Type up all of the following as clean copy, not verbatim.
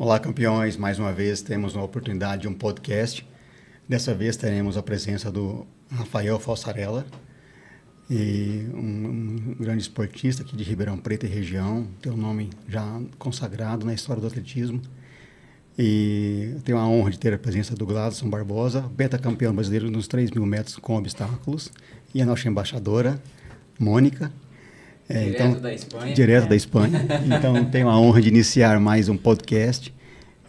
Olá, campeões. Mais uma vez temos uma oportunidade de um podcast. Dessa vez teremos a presença do Rafael Falsarella, e um grande esportista aqui de Ribeirão Preto e região, tem um nome já consagrado na história do atletismo. E tenho a honra de ter a presença do Gladson Barbosa, pentacampeão brasileiro nos 3.000 metros com obstáculos, e a nossa embaixadora, Mônica. Direto da Espanha. Então, tenho a honra de iniciar mais um podcast.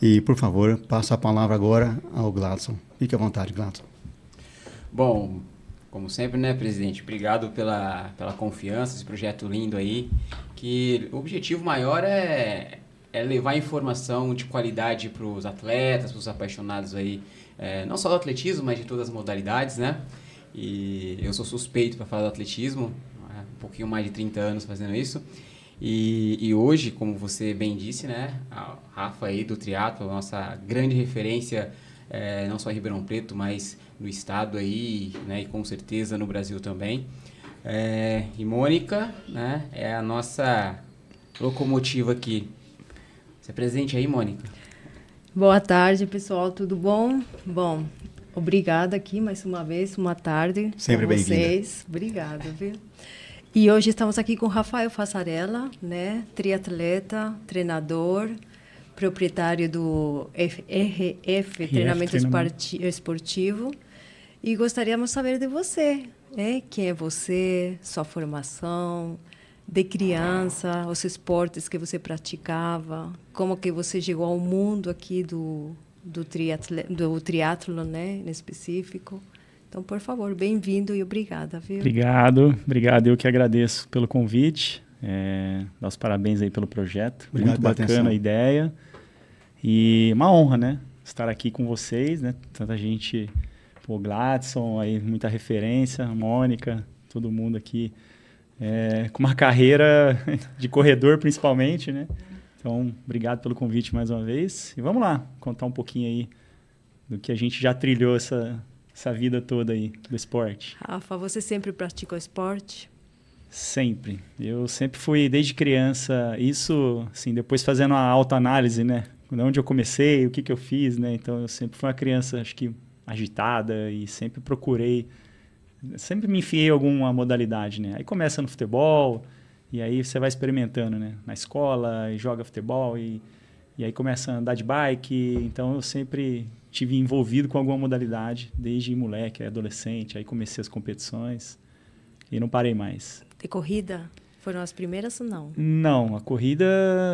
E, por favor, passo a palavra agora ao Gladson. Fique à vontade, Gladson. Bom, como sempre, né, presidente? Obrigado pela confiança, esse projeto lindo aí. Que o objetivo maior é levar informação de qualidade para os atletas, para os apaixonados aí, não só do atletismo, mas de todas as modalidades, né? E eu sou suspeito para falar do atletismo, um pouquinho mais de 30 anos fazendo isso. E hoje, como você bem disse, né, a Rafa aí do triatlo, nossa grande referência, não só em Ribeirão Preto, mas no estado aí, né, e com certeza no Brasil também. E Mônica, né, é a nossa locomotiva aqui. Você é presente aí, Mônica? Boa tarde, pessoal, tudo bom? Bom, obrigada aqui mais uma vez, uma tarde. Sempre bem-vinda. Obrigada, viu? E hoje estamos aqui com Rafael Falsarella, né? Triatleta, treinador, proprietário do RF, Treinamento Esportivo. E gostaríamos de saber de você, né? Quem é você, sua formação, de criança, os esportes que você praticava, como que você chegou ao mundo aqui do triatlo, né? Em específico. Então, por favor, bem-vindo e obrigada, viu? Obrigado, eu que agradeço pelo convite, dar os parabéns aí pelo projeto, Obrigado, muito bacana atenção. a ideia e uma honra, né, estar aqui com vocês, né, tanta gente, o Gladson, aí muita referência, a Mônica, todo mundo aqui com uma carreira de corredor principalmente, né, então obrigado pelo convite mais uma vez e vamos lá, contar um pouquinho aí do que a gente já trilhou essa vida toda aí do esporte. Rafa, você sempre praticou esporte? Sempre. Eu sempre fui, desde criança, isso, assim, depois fazendo a autoanálise, né? Onde eu comecei, o que eu fiz, né? Então, eu sempre fui uma criança, acho que agitada e sempre procurei, sempre me enfiei em alguma modalidade, né? Aí começa no futebol e aí você vai experimentando, né? Na escola, e joga futebol e aí começa a andar de bike. Então, eu sempre tive envolvido com alguma modalidade, desde moleque, adolescente, aí comecei as competições e não parei mais. De corrida? Foram as primeiras ou não? Não, a corrida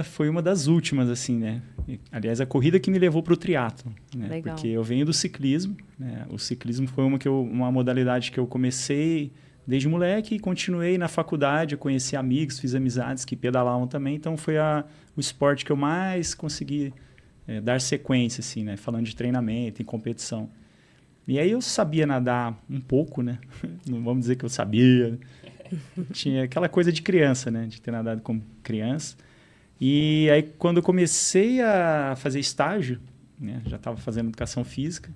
foi uma das últimas, assim, né? Aliás, a corrida que me levou para o triatlo, né? Legal. Porque eu venho do ciclismo, né? O ciclismo foi uma modalidade que eu comecei desde moleque e continuei na faculdade, eu conheci amigos, fiz amizades que pedalavam também, então foi o esporte que eu mais consegui dar sequência, assim, né? Falando de treinamento, em competição. E aí eu sabia nadar um pouco, né? Não vamos dizer que eu sabia. Tinha aquela coisa de criança, né? De ter nadado como criança. E aí quando eu comecei a fazer estágio, né? Já estava fazendo educação física.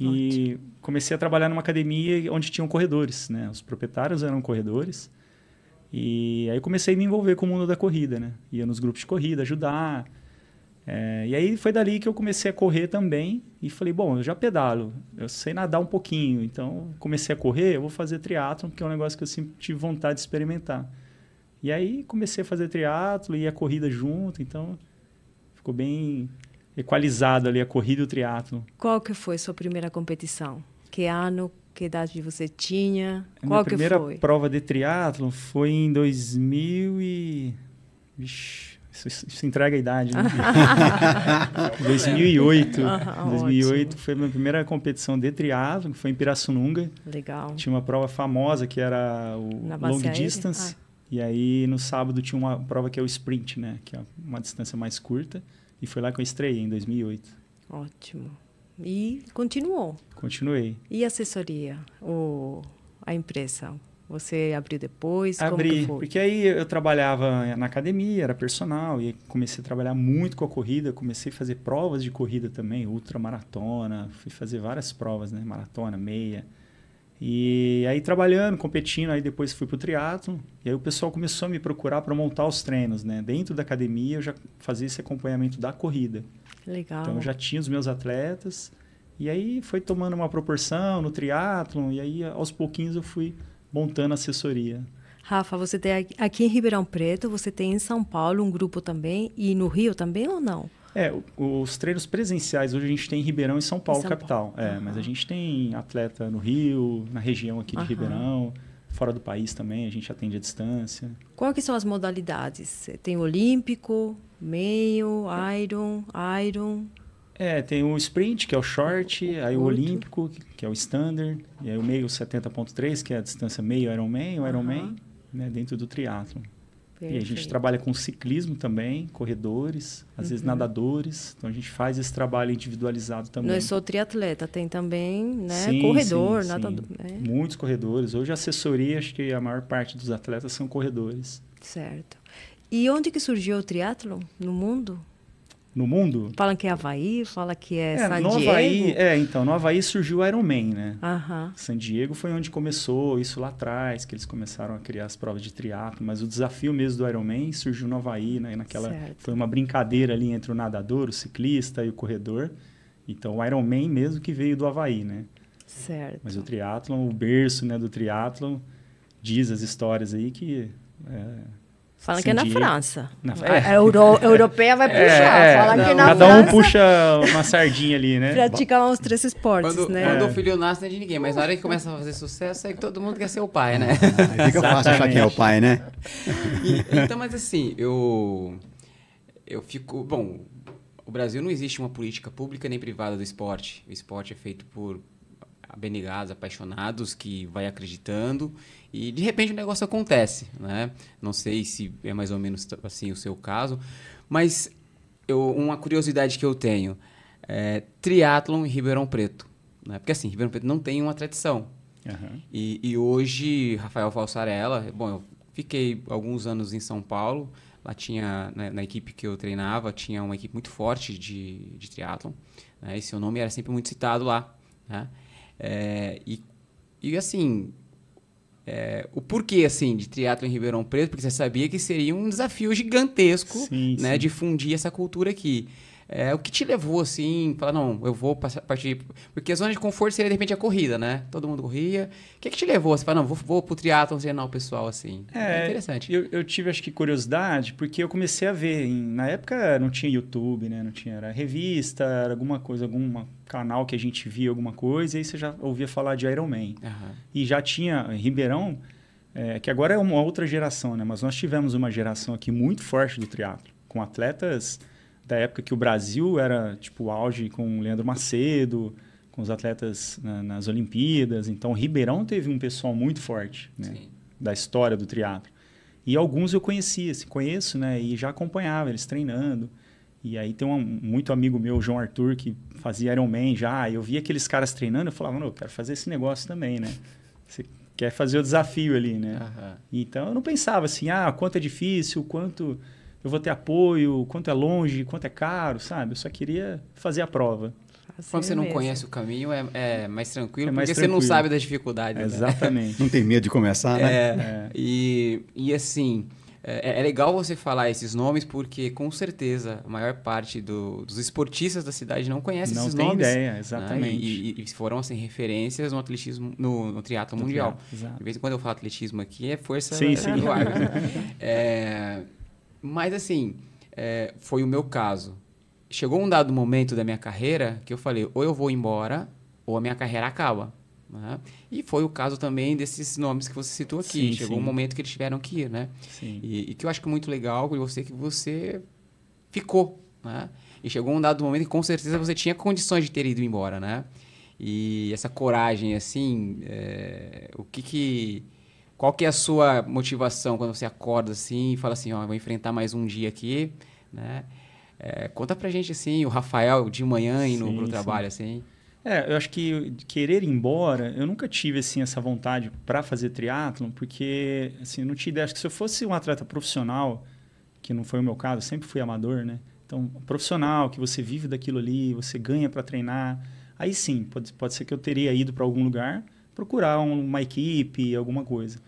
E comecei a trabalhar numa academia onde tinham corredores, né? Os proprietários eram corredores. E aí comecei a me envolver com o mundo da corrida, né? Ia nos grupos de corrida, ajudar. E aí foi dali que eu comecei a correr também e falei, bom, eu já pedalo, eu sei nadar um pouquinho, então comecei a correr, eu vou fazer triatlo, que é um negócio que eu sempre tive vontade de experimentar. E aí comecei a fazer triatlo e a corrida junto, então ficou bem equalizado ali a corrida e o triatlo. Qual que foi sua primeira competição? Que ano, que idade você tinha? Minha primeira prova de triatlo foi em 2000 e... Vixe, isso entrega a idade, né? 2008. 2008 foi a minha primeira competição de triatlo, que foi em Pirassununga. Legal. Tinha uma prova famosa que era o long distance. E aí no sábado tinha uma prova que é o sprint, né? Que é uma distância mais curta. E foi lá que eu estreiei, em 2008. Ótimo. E continuou? Continuei. E a assessoria? A empresa? Você abriu depois? Abri, como que foi? Porque aí eu trabalhava na academia, era personal, e comecei a trabalhar muito com a corrida, comecei a fazer provas de corrida também, ultramaratona, fui fazer várias provas, né? Maratona, meia. E aí trabalhando, competindo, aí depois fui pro triatlo, e aí o pessoal começou a me procurar para montar os treinos, né? Dentro da academia eu já fazia esse acompanhamento da corrida. Legal. Então, eu já tinha os meus atletas. E aí, foi tomando uma proporção no triatlon. E aí, aos pouquinhos, eu fui montando a assessoria. Rafa, você tem aqui em Ribeirão Preto, você tem em São Paulo um grupo também, e no Rio também ou não? Os treinos presenciais hoje a gente tem em Ribeirão e São Paulo, capital. Mas a gente tem atleta no Rio, na região aqui de Ribeirão, fora do país também, a gente atende à distância. Quais que são as modalidades? Tem o olímpico, meio, iron... Tem o sprint, que é o short, aí o olímpico, que é o standard, e aí o meio 70.3, que é a distância meio Ironman, o Ironman, né, dentro do triatlon. E a gente trabalha com ciclismo também, corredores, às vezes nadadores. Então, a gente faz esse trabalho individualizado também. Não é só triatleta, tem também, né, sim, corredor, sim, nadador. sim. Né? Muitos corredores. Hoje, a assessoria, acho que a maior parte dos atletas são corredores. Certo. E onde que surgiu o triatlon no mundo? No mundo? Falam que é Havaí, fala que é San no Diego. Havaí, no Havaí surgiu o Ironman, né? Aham. San Diego foi onde começou isso lá atrás, que eles começaram a criar as provas de triatlo, mas o desafio mesmo do Ironman surgiu no Havaí, né? Foi uma brincadeira ali entre o nadador, o ciclista e o corredor. Então, o Ironman mesmo que veio do Havaí, né? Certo. Mas o triatlon, o berço, né, do triatlon, diz as histórias aí que... Falam que é na França. A europeia vai puxar. Fala que na cada França... um puxa uma sardinha ali, né? Praticar os 3 esportes, quando, né? Quando o filho nasce, não é de ninguém. Mas na hora que começa a fazer sucesso, é que todo mundo quer ser o pai, né? Fica fácil achar quem é o pai, né? Então, mas assim, eu fico... Bom, o Brasil não existe uma política pública nem privada do esporte. O esporte é feito por abnegados, apaixonados, que vai acreditando e de repente o negócio acontece, né? Não sei se é mais ou menos assim o seu caso, mas uma curiosidade que eu tenho é triatlon em Ribeirão Preto, né? Porque assim, Ribeirão Preto não tem uma tradição. E hoje, Rafael Falsarella, bom, eu fiquei alguns anos em São Paulo, lá tinha, na equipe que eu treinava, tinha uma equipe muito forte de triatlon, né? E seu nome era sempre muito citado lá, né? E assim, o porquê assim, de triatlo em Ribeirão Preto, porque você sabia que seria um desafio gigantesco, sim, né, sim. difundir essa cultura aqui. O que te levou assim, falar, não, eu vou partir... Porque a zona de conforto seria, de repente, a corrida, né? Todo mundo corria. O que te levou? Você fala, não, vou pro triatlon treinar o pessoal, assim. É interessante. Eu tive, acho que, curiosidade, porque eu comecei a ver. Na época, não tinha YouTube, né? Não tinha, era revista, era alguma coisa, algum canal que a gente via alguma coisa, e aí você já ouvia falar de Ironman. E já tinha Ribeirão, que agora é uma outra geração, né? Mas nós tivemos uma geração aqui muito forte do triatlo, com atletas... da época que o Brasil era, tipo, o auge com o Leandro Macedo, com os atletas nas Olimpíadas. Então, Ribeirão teve um pessoal muito forte, né, da história do triatlo. E alguns eu conhecia, conheço, né, e já acompanhava eles treinando. E aí tem muito amigo meu, João Arthur, que fazia Ironman já. E eu via aqueles caras treinando, eu falava, não, eu quero fazer esse negócio também, né? Você quer fazer o desafio ali, né? Então, eu não pensava assim, quanto é difícil, quanto... eu vou ter apoio, quanto é longe, quanto é caro, sabe? Eu só queria fazer a prova. Quando você não conhece o caminho, é mais tranquilo, porque você não sabe das dificuldades. Exatamente. Né? Não tem medo de começar, né? E assim, é legal você falar esses nomes, porque com certeza a maior parte dos esportistas da cidade não conhece esses nomes. Não tem ideia, exatamente. Né? E foram assim, referências no atletismo, no triatlo mundial. De vez em quando eu falo atletismo aqui, é força do ar. Mas assim, foi o meu caso. Chegou um dado momento da minha carreira que eu falei, ou eu vou embora, ou a minha carreira acaba. Né? E foi o caso também desses nomes que você citou aqui. Chegou um momento que eles tiveram que ir, né? E que eu acho que é muito legal que você ficou, né? E chegou um dado momento que com certeza você tinha condições de ter ido embora, né? E essa coragem, assim, qual que é a sua motivação quando você acorda assim e fala assim, vou enfrentar mais um dia aqui, né? Conta pra gente, assim, o Rafael de manhã indo pro trabalho, assim. Eu acho que querer ir embora, eu nunca tive, assim, essa vontade para fazer triatlon, porque, assim, eu não tinha ideia. Acho que se eu fosse um atleta profissional, que não foi o meu caso, eu sempre fui amador, né? Então, profissional, que você vive daquilo ali, você ganha para treinar, aí sim, pode ser que eu teria ido para algum lugar, procurar uma equipe, alguma coisa.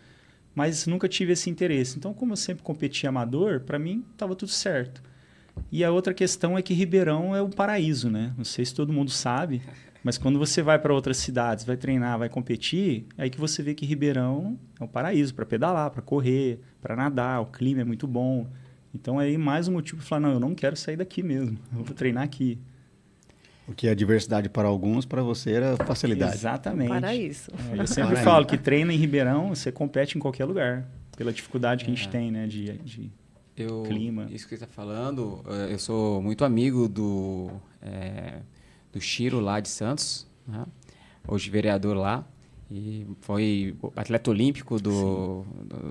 Mas nunca tive esse interesse. Então, como eu sempre competi amador, para mim estava tudo certo. E a outra questão é que Ribeirão é o paraíso, né? Não sei se todo mundo sabe, mas quando você vai para outras cidades, vai treinar, vai competir, é aí que você vê que Ribeirão é um paraíso para pedalar, para correr, para nadar, o clima é muito bom. Então, aí mais um motivo para falar, não, eu não quero sair daqui mesmo, eu vou treinar aqui. O que é diversidade para alguns, para você era facilidade. Exatamente. Paraíso. Eu sempre falo que treina em Ribeirão, você compete em qualquer lugar, pela dificuldade que a gente tem, né, de clima. Isso que você está falando, eu sou muito amigo do Chiro lá de Santos, né? Hoje vereador lá, e foi atleta olímpico do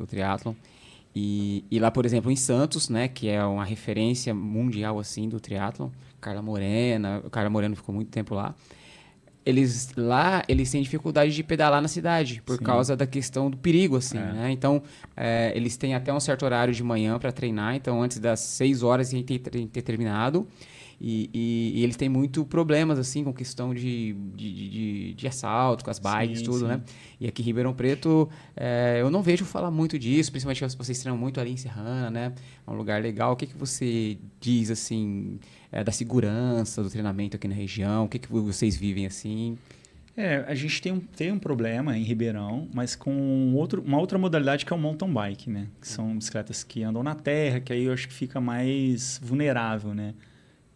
triatlon. E lá, por exemplo, em Santos, né, que é uma referência mundial assim do triatlon, Carla Moreno ficou muito tempo lá. Eles têm dificuldade de pedalar na cidade por causa da questão do perigo, assim, né? Então, eles têm até um certo horário de manhã para treinar, então antes das 6 horas tem que ter terminado. E eles têm muito problemas, assim, com questão de assalto, com as bikes, tudo, né? E aqui em Ribeirão Preto, eu não vejo falar muito disso, principalmente vocês treinam muito ali em Serrana, né? É um lugar legal. O que você diz, assim, da segurança, do treinamento aqui na região? O que vocês vivem, assim? A gente tem um problema em Ribeirão, mas com uma outra modalidade que é o mountain bike, né? Que são bicicletas que andam na terra, que aí eu acho que fica mais vulnerável, né?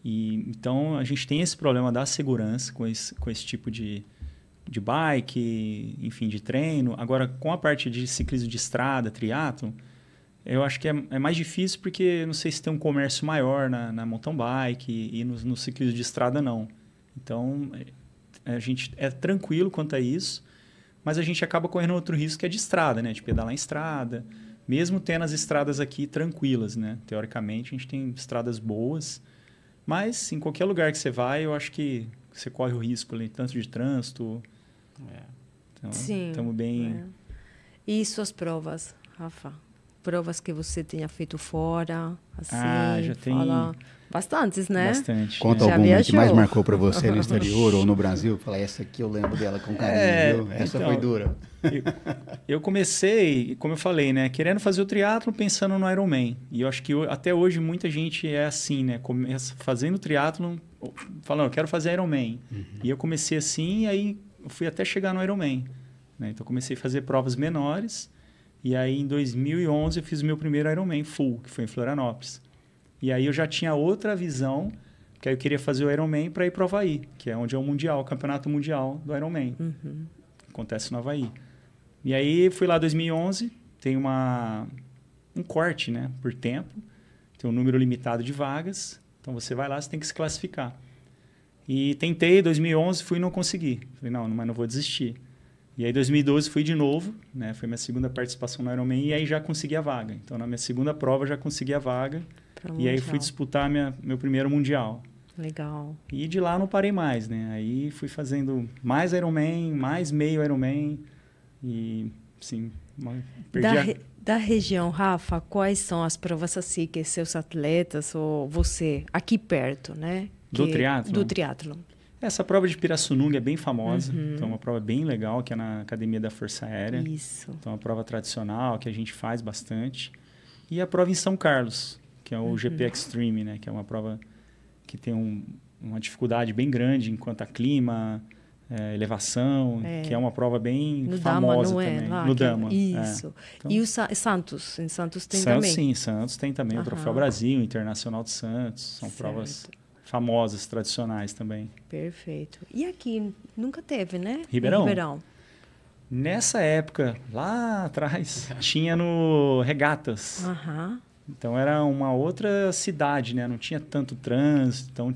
Então, a gente tem esse problema da segurança com esse tipo de bike, enfim, de treino. Agora, com a parte de ciclismo de estrada, triatlon, eu acho que é mais difícil porque não sei se tem um comércio maior na mountain bike e no ciclismo de estrada não. Então, a gente é tranquilo quanto a isso, mas a gente acaba correndo outro risco que é de estrada, né? De pedalar em estrada, mesmo tendo as estradas aqui tranquilas, né? Teoricamente, a gente tem estradas boas, mas em qualquer lugar que você vai, eu acho que você corre o risco ali, tanto de trânsito. Então, estamos bem... E suas provas, Rafa? Provas que você tenha feito fora, assim... já tem... Bastantes, né? Bastante. Conta alguma que mais marcou para você no exterior ou no Brasil? Fala, essa aqui eu lembro dela com carinho, viu? Essa foi dura. Eu comecei, como eu falei, né? Querendo fazer o triatlo, pensando no Ironman. E eu acho que até hoje muita gente é assim, né? Começa fazendo triatlo, falando, eu quero fazer Ironman. E eu comecei assim, e aí eu fui até chegar no Ironman. Né? Então, eu comecei a fazer provas menores. E aí, em 2011, eu fiz o meu primeiro Ironman full, que foi em Florianópolis. E aí eu já tinha outra visão, que aí eu queria fazer o Ironman para ir para o Havaí, que é onde é o mundial, o campeonato mundial do Ironman. Acontece no Havaí. E aí fui lá em 2011, tem um corte, né, por tempo, tem um número limitado de vagas, então você vai lá, você tem que se classificar. E tentei, 2011, fui e não consegui. Falei, não, mas não vou desistir. E aí, em 2012, fui de novo, né, foi minha segunda participação no Ironman, e aí já consegui a vaga. Então, na minha segunda prova, já consegui a vaga. E aí fui disputar meu primeiro mundial. Legal. E de lá não parei mais, né? Aí fui fazendo mais Ironman, mais meio Ironman. E, assim, Da região, Rafa, quais são as provas assim que seus atletas ou você, aqui perto, né? Do triatlon? Do triatlon. Essa prova de Pirassununga é bem famosa. Então, é uma prova bem legal, que é na Academia da Força Aérea. Isso. Então, é uma prova tradicional, que a gente faz bastante. E a prova em São Carlos, que é o GP Extreme, né? Que é uma prova que tem uma dificuldade bem grande enquanto a clima, elevação, que é uma prova bem famosa também. Lá, no Dama. Isso. Então, e o Santos? Em Santos tem também? Sim, Santos tem também o Troféu Brasil, o Internacional de Santos. São provas famosas, tradicionais também. Perfeito. E aqui nunca teve, né? Ribeirão? Em Ribeirão. Nessa época, lá atrás, tinha no Regatas. Então, era uma outra cidade, né? Não tinha tanto trânsito. Então,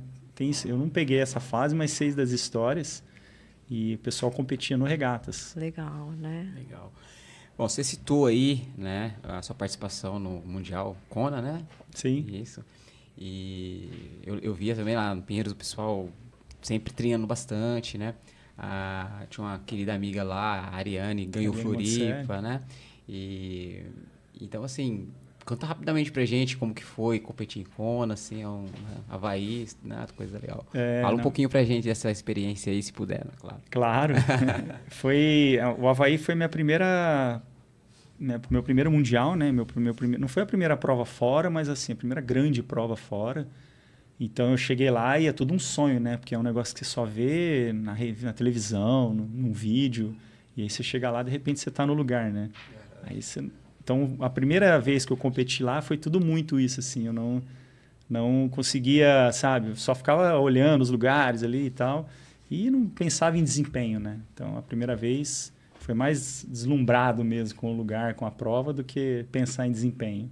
eu não peguei essa fase, mas sei das histórias. E o pessoal competia no Regatas. Legal, né? Legal. Bom, você citou aí, né, a sua participação no Mundial Kona, né? Sim. Isso. E eu via também lá no Pinheiros o pessoal sempre treinando bastante, né? Tinha uma querida amiga lá, a Ariane, ganhou Floripa, né? Então, assim, conta rapidamente pra gente como que foi competir em Kona, assim, Havaí, né? Coisa legal. Fala um pouquinho pra gente dessa experiência aí, se puder, né? Claro. Claro. O Havaí foi minha primeira né, pro meu primeiro mundial, né? Não foi a primeira prova fora, mas assim, a primeira grande prova fora. Então eu cheguei lá e é tudo um sonho, né? Porque é um negócio que você só vê na televisão, num vídeo. E aí você chega lá, de repente você está no lugar, né? Aí você... Então a primeira vez que eu competi lá foi tudo muito isso, assim. Eu não conseguia, sabe? Só ficava olhando os lugares ali e tal. E não pensava em desempenho, né? Então a primeira vez foi mais deslumbrado mesmo com o lugar, com a prova, do que pensar em desempenho.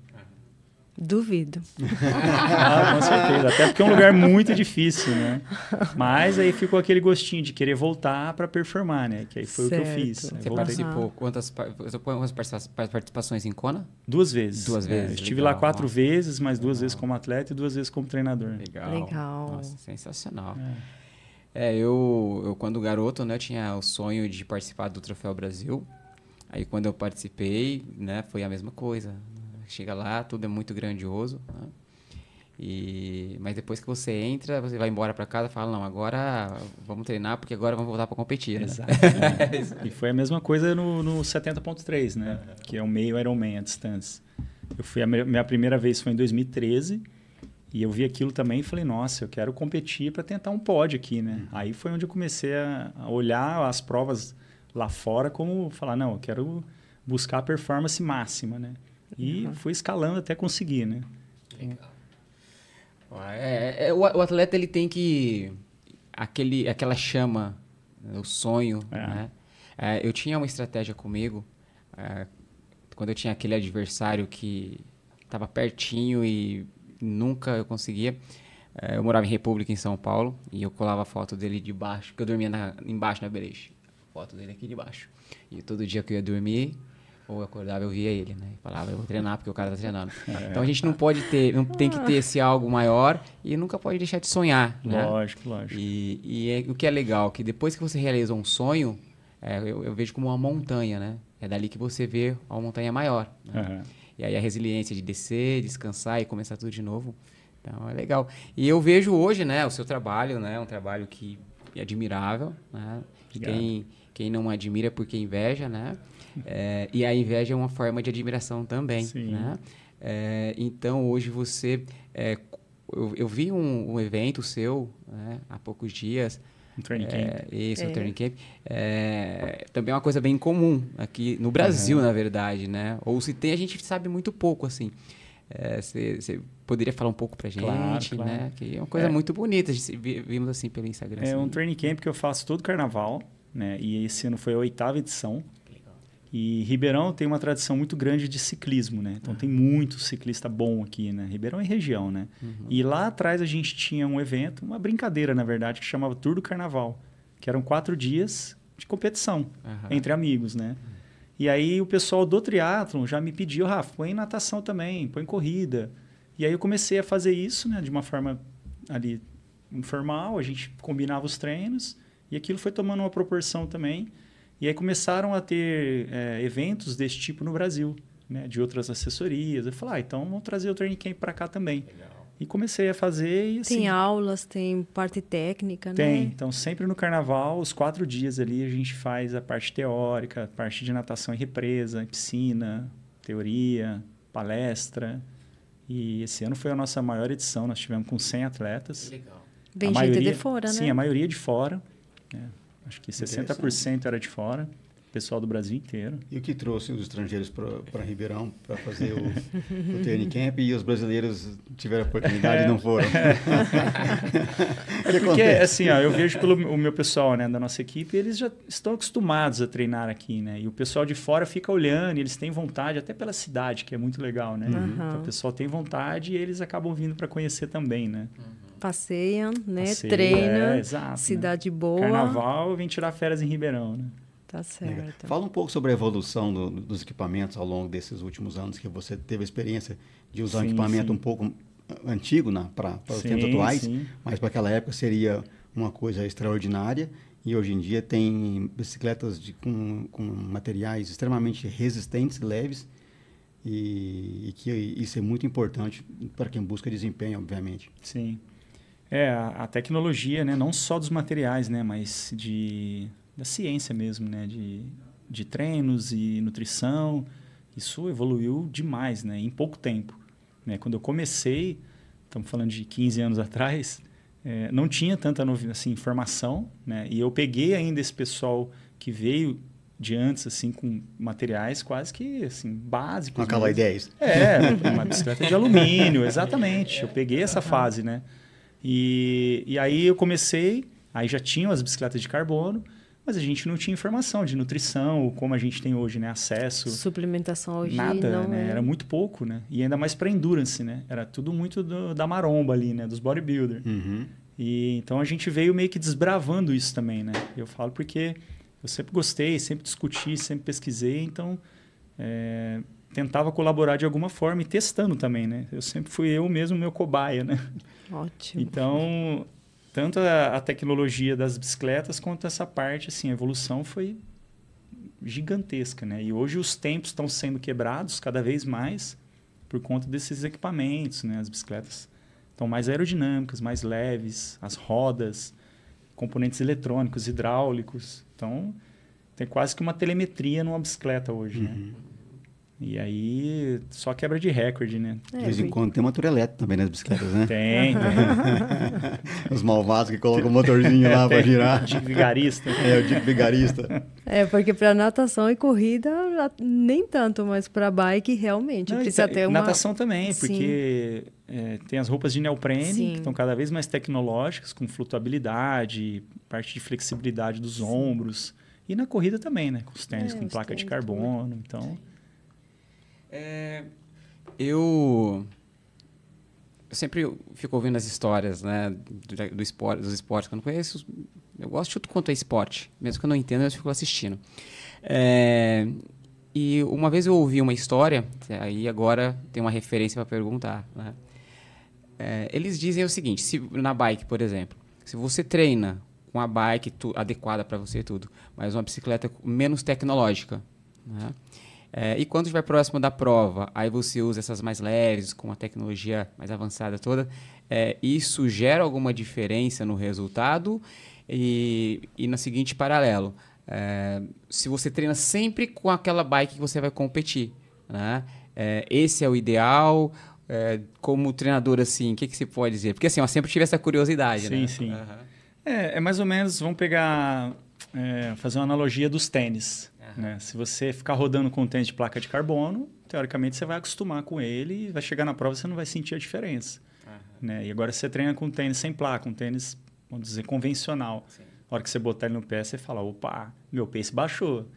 Duvido. Com certeza. Até porque é um lugar muito difícil, né? Mas aí ficou aquele gostinho de querer voltar para performar, né? Que aí foi certo. O que eu fiz. Você participou quantas participações em Kona? 2 vezes. 2 vezes. Estive lá 4 vezes, mas 2 vezes como atleta e 2 vezes como treinador. Legal. Nossa, sensacional. Eu quando garoto, né, tinha o sonho de participar do Troféu Brasil. Aí quando eu participei, né, foi a mesma coisa. Chega lá, tudo é muito grandioso, né? Mas depois que você entra, você vai embora para casa e fala, não, agora vamos treinar, porque agora vamos voltar para competir. Né? Exato. E foi a mesma coisa no 70.3, né? Que é o meio Ironman, a distância. Eu fui minha primeira vez foi em 2013, e eu vi aquilo também e falei, nossa, eu quero competir para tentar um pódio aqui, né? Aí foi onde eu comecei a olhar as provas lá fora como falar, não, eu quero buscar a performance máxima, né? E fui escalando até conseguir, né? Legal. O atleta, ele tem que... Aquela chama, o sonho, né? Eu tinha uma estratégia comigo, quando eu tinha aquele adversário que estava pertinho e nunca eu conseguia. Eu morava em República, em São Paulo, e eu colava a foto dele de baixo, porque eu dormia embaixo na beliche. Foto dele aqui de baixo. E todo dia que eu ia dormir... ou eu acordava, eu via ele, né? E falava, eu vou treinar porque o cara tá treinando. Então a gente não tem que ter esse algo maior e nunca pode deixar de sonhar, né? Lógico. E o que é legal, que depois que você realiza um sonho, eu vejo como uma montanha, né? É dali que você vê uma montanha maior. Né? E aí a resiliência de descer, descansar e começar tudo de novo. Então é legal. E eu vejo hoje, né, o seu trabalho, né? Um trabalho que é admirável, né? Quem não admira é porque inveja, né? E a inveja é uma forma de admiração também, né? Então, hoje você... eu vi um evento seu, né, há poucos dias. Um training camp. Isso, um training camp. Também é uma coisa bem comum aqui no Brasil, na verdade, né? Ou se tem, a gente sabe muito pouco, assim. Você poderia falar um pouco pra gente, claro. Né? Que é uma coisa muito bonita, a gente vimos assim pelo Instagram. É um training camp que eu faço todo carnaval, né? E esse ano foi a 8ª edição. E Ribeirão tem uma tradição muito grande de ciclismo, né? Então tem muito ciclista bom aqui, né? Ribeirão e região, né? E lá atrás a gente tinha um evento, uma brincadeira, na verdade, que chamava Tour do Carnaval, que eram 4 dias de competição entre amigos, né? E aí o pessoal do triatlon já me pediu, Rafa, põe natação também, põe corrida. E aí eu comecei a fazer isso, né? De uma forma ali informal, a gente combinava os treinos e aquilo foi tomando uma proporção também. E aí começaram a ter eventos desse tipo no Brasil, né? De outras assessorias. Eu falei, então vamos trazer o Training Camp para cá também. Legal. E comecei a fazer e assim... Tem aulas, tem parte técnica, tem, né? Então sempre no carnaval, os 4 dias ali a gente faz a parte teórica, a parte de natação em represa, piscina, teoria, palestra. E esse ano foi a nossa maior edição, nós tivemos com 100 atletas. Legal. Bem gente de fora, né? Sim, a maioria de fora, né? Acho que 60% era de fora, pessoal do Brasil inteiro. E o que trouxe os estrangeiros para Ribeirão para fazer o training camp e os brasileiros tiveram a oportunidade e não foram? Porque, assim, eu vejo pelo meu pessoal, né, da nossa equipe, eles já estão acostumados a treinar aqui, né? E o pessoal de fora fica olhando, eles têm vontade, até pela cidade, que é muito legal, né? Então, o pessoal tem vontade e eles acabam vindo para conhecer também, né? Passeiam, né? Treina, exato, cidade boa. Carnaval, vem tirar férias em Ribeirão, né? Tá certo. Fala um pouco sobre a evolução dos equipamentos ao longo desses últimos anos, que você teve a experiência de usar um equipamento um pouco antigo para os tempos atuais, mas para aquela época seria uma coisa extraordinária. E hoje em dia tem bicicletas com materiais extremamente resistentes, leves, e que isso é muito importante para quem busca desempenho, obviamente. Sim. A tecnologia, né, não só dos materiais, né, mas da ciência mesmo, né, de treinos e nutrição Isso evoluiu demais, né? Em pouco tempo. Né? Quando eu comecei, estamos falando de 15 anos atrás, não tinha tanta assim, informação, né? E eu peguei ainda esse pessoal que veio de antes, assim, com materiais quase que assim, básicos. Com aquela ideia. Uma bicicleta de alumínio, exatamente. Eu peguei essa fase, né? E aí eu comecei, aí já tinham as bicicletas de carbono, mas a gente não tinha informação de nutrição, como a gente tem hoje, né? Acesso. Suplementação hoje nada, não né? Era muito pouco, né? E ainda mais para endurance, né? Era tudo muito da maromba ali, né? Dos bodybuilder. Uhum. E então a gente veio meio que desbravando isso também, né? Eu falo porque eu sempre gostei, sempre discuti, sempre pesquisei, então tentava colaborar de alguma forma e testando também, né? Eu sempre fui eu mesmo meu cobaia, né? Ótimo. Então, tanto a tecnologia das bicicletas quanto essa parte, assim, a evolução foi gigantesca, né? E hoje os tempos estão sendo quebrados cada vez mais por conta desses equipamentos, né? As bicicletas estão mais aerodinâmicas, mais leves, as rodas, componentes eletrônicos, hidráulicos. Então, tem quase que uma telemetria numa bicicleta hoje, né? E aí, só quebra de recorde, né? De vez em quando tem motor elétrico também nas bicicletas, né? Tem. Os malvados que colocam o motorzinho lá para girar. Dick vigarista. O Dick vigarista. Porque para natação e corrida, nem tanto, mas para bike, realmente, precisa ter uma... Natação também, porque tem as roupas de neoprene, que estão cada vez mais tecnológicas, com flutuabilidade, parte de flexibilidade dos ombros. E na corrida também, né? Com os tênis, com placa de carbono, então... Eu sempre fico ouvindo as histórias, né, dos esportes que eu não conheço. Eu gosto de tudo quanto é esporte. Mesmo que eu não entenda, eu fico assistindo. E uma vez eu ouvi uma história, aí agora tem uma referência para perguntar, né? Eles dizem o seguinte, na bike, por exemplo, se você treina com a bike adequada para você e tudo, mas uma bicicleta menos tecnológica, né? E quando estiver próximo da prova, aí você usa essas mais leves, com a tecnologia mais avançada toda, isso gera alguma diferença no resultado? E no seguinte paralelo, se você treina sempre com aquela bike que você vai competir, né? Esse é o ideal? Como treinador, assim, o que você pode dizer? Porque assim, eu sempre tive essa curiosidade, né? Sim. É mais ou menos, vamos pegar, fazer uma analogia dos tênis. Né? Se você ficar rodando com um tênis de placa de carbono, teoricamente você vai acostumar com ele e vai chegar na prova e você não vai sentir a diferença. Né? E agora você treina com um tênis sem placa, um tênis, vamos dizer, convencional. Sim. Na hora que você botar ele no pé, você fala, opa, meu pace baixou.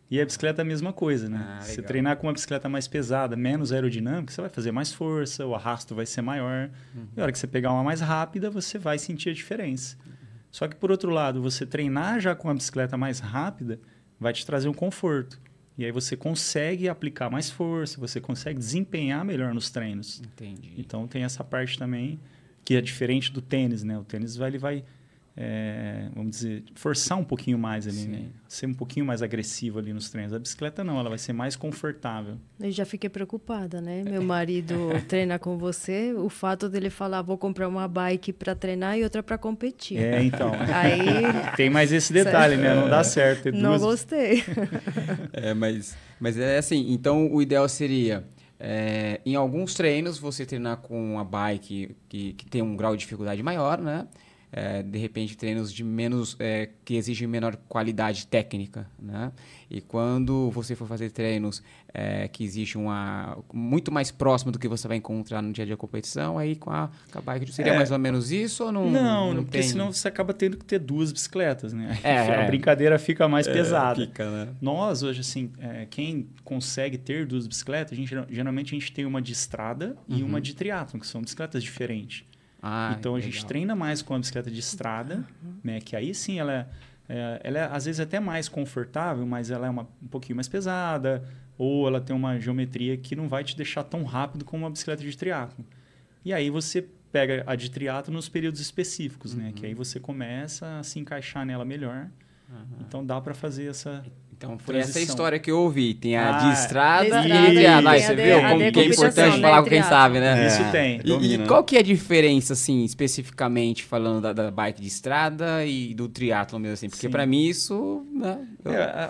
E a bicicleta é a mesma coisa, né? Se você treinar com uma bicicleta mais pesada, menos aerodinâmica, você vai fazer mais força, o arrasto vai ser maior. E na hora que você pegar uma mais rápida, você vai sentir a diferença. Só que, por outro lado, você treinar já com uma bicicleta mais rápida vai te trazer um conforto. E aí você consegue aplicar mais força, você consegue desempenhar melhor nos treinos. Entendi. Então, tem essa parte também que é diferente do tênis, né? O tênis ele vai vamos dizer, forçar um pouquinho mais ali, né? Ser um pouquinho mais agressivo ali nos treinos. A bicicleta não, ela vai ser mais confortável. Eu já fiquei preocupada, né? Meu marido treina com você, o fato dele falar, vou comprar uma bike para treinar e outra para competir. Então. Aí tem mais esse detalhe, né? Não dá certo. Ter não gostei. Mas é assim, então o ideal seria... em alguns treinos, você treinar com uma bike que tem um grau de dificuldade maior, né? De repente, treinos de menos que exigem menor qualidade técnica, né? E quando você for fazer treinos que exigem muito mais próximo do que você vai encontrar no dia a dia da competição, aí com a bike seria mais ou menos isso ou não? Não, porque senão você acaba tendo que ter duas bicicletas, né? A brincadeira fica mais pesada. Fica, né? Nós, hoje, assim, quem consegue ter duas bicicletas, geralmente a gente tem uma de estrada e uma de triatlon, que são bicicletas diferentes. Então, a gente treina mais com a bicicleta de estrada, né? Que aí sim ela é às vezes até mais confortável, mas ela é um pouquinho mais pesada, ou ela tem uma geometria que não vai te deixar tão rápido como uma bicicleta de triatlon. E aí você pega a de triatlon nos períodos específicos, né? Que aí você começa a se encaixar nela melhor. Então dá para fazer essa Então foi transição. essa história que eu ouvi. Tem a de estrada de e estrada de triatlo. e Você a viu de como que é competição, importante né, falar com quem triatlo. sabe, né? Isso tem. E qual que é a diferença, assim, especificamente falando da bike de estrada e do triatlo mesmo assim? Porque Sim. para mim isso... Né,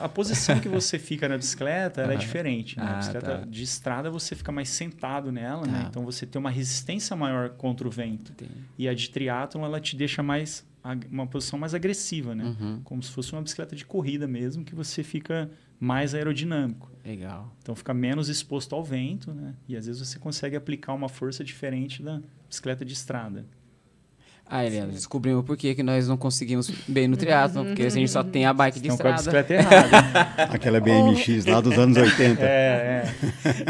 A posição que você fica na bicicleta ela é diferente. Né? A bicicleta tá. de estrada você fica mais sentado nela, né? Tá. Então você tem uma resistência maior contra o vento. E a de triatlon ela te deixa mais uma posição mais agressiva, né? Como se fosse uma bicicleta de corrida mesmo, que você fica mais aerodinâmico. Legal. Então fica menos exposto ao vento, né? E às vezes você consegue aplicar uma força diferente da bicicleta de estrada. Ah, Helena, descobrimos por que nós não conseguimos bem no triatlo, porque a gente só tem a bike de Então com a estrada. bicicleta errada. Aquela BMX lá dos anos 80.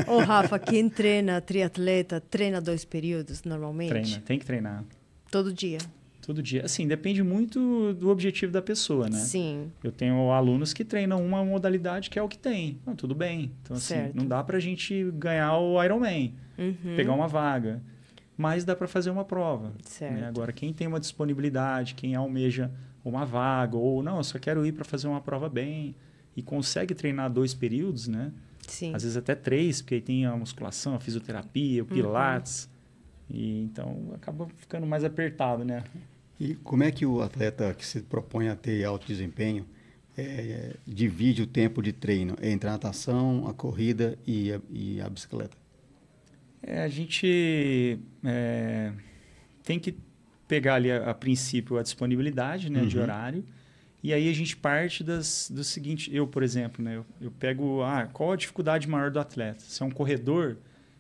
Ô, Rafa, quem treina triatleta, treina 2 períodos normalmente? Treina, tem que treinar. Todo dia? Todo dia. Assim, depende muito do objetivo da pessoa, né? Sim. Eu tenho alunos que treinam uma modalidade que é o que tem. Não, tudo bem. Então, assim, Certo. não dá pra gente ganhar o Ironman, pegar uma vaga. Mas dá para fazer uma prova. Certo. Né? Agora, quem tem uma disponibilidade, quem almeja uma vaga, ou não, eu só quero ir para fazer uma prova bem, e consegue treinar 2 períodos, né? Sim. Às vezes até 3, porque aí tem a musculação, a fisioterapia, o pilates. E então acaba ficando mais apertado, né? E como é que o atleta que se propõe a ter alto desempenho divide o tempo de treino entre a natação, a corrida e a bicicleta? A gente tem que pegar ali, a princípio, a disponibilidade, né, de horário. E aí a gente parte do seguinte... Eu, por exemplo, né, eu pego... qual a dificuldade maior do atleta? Se é um corredor,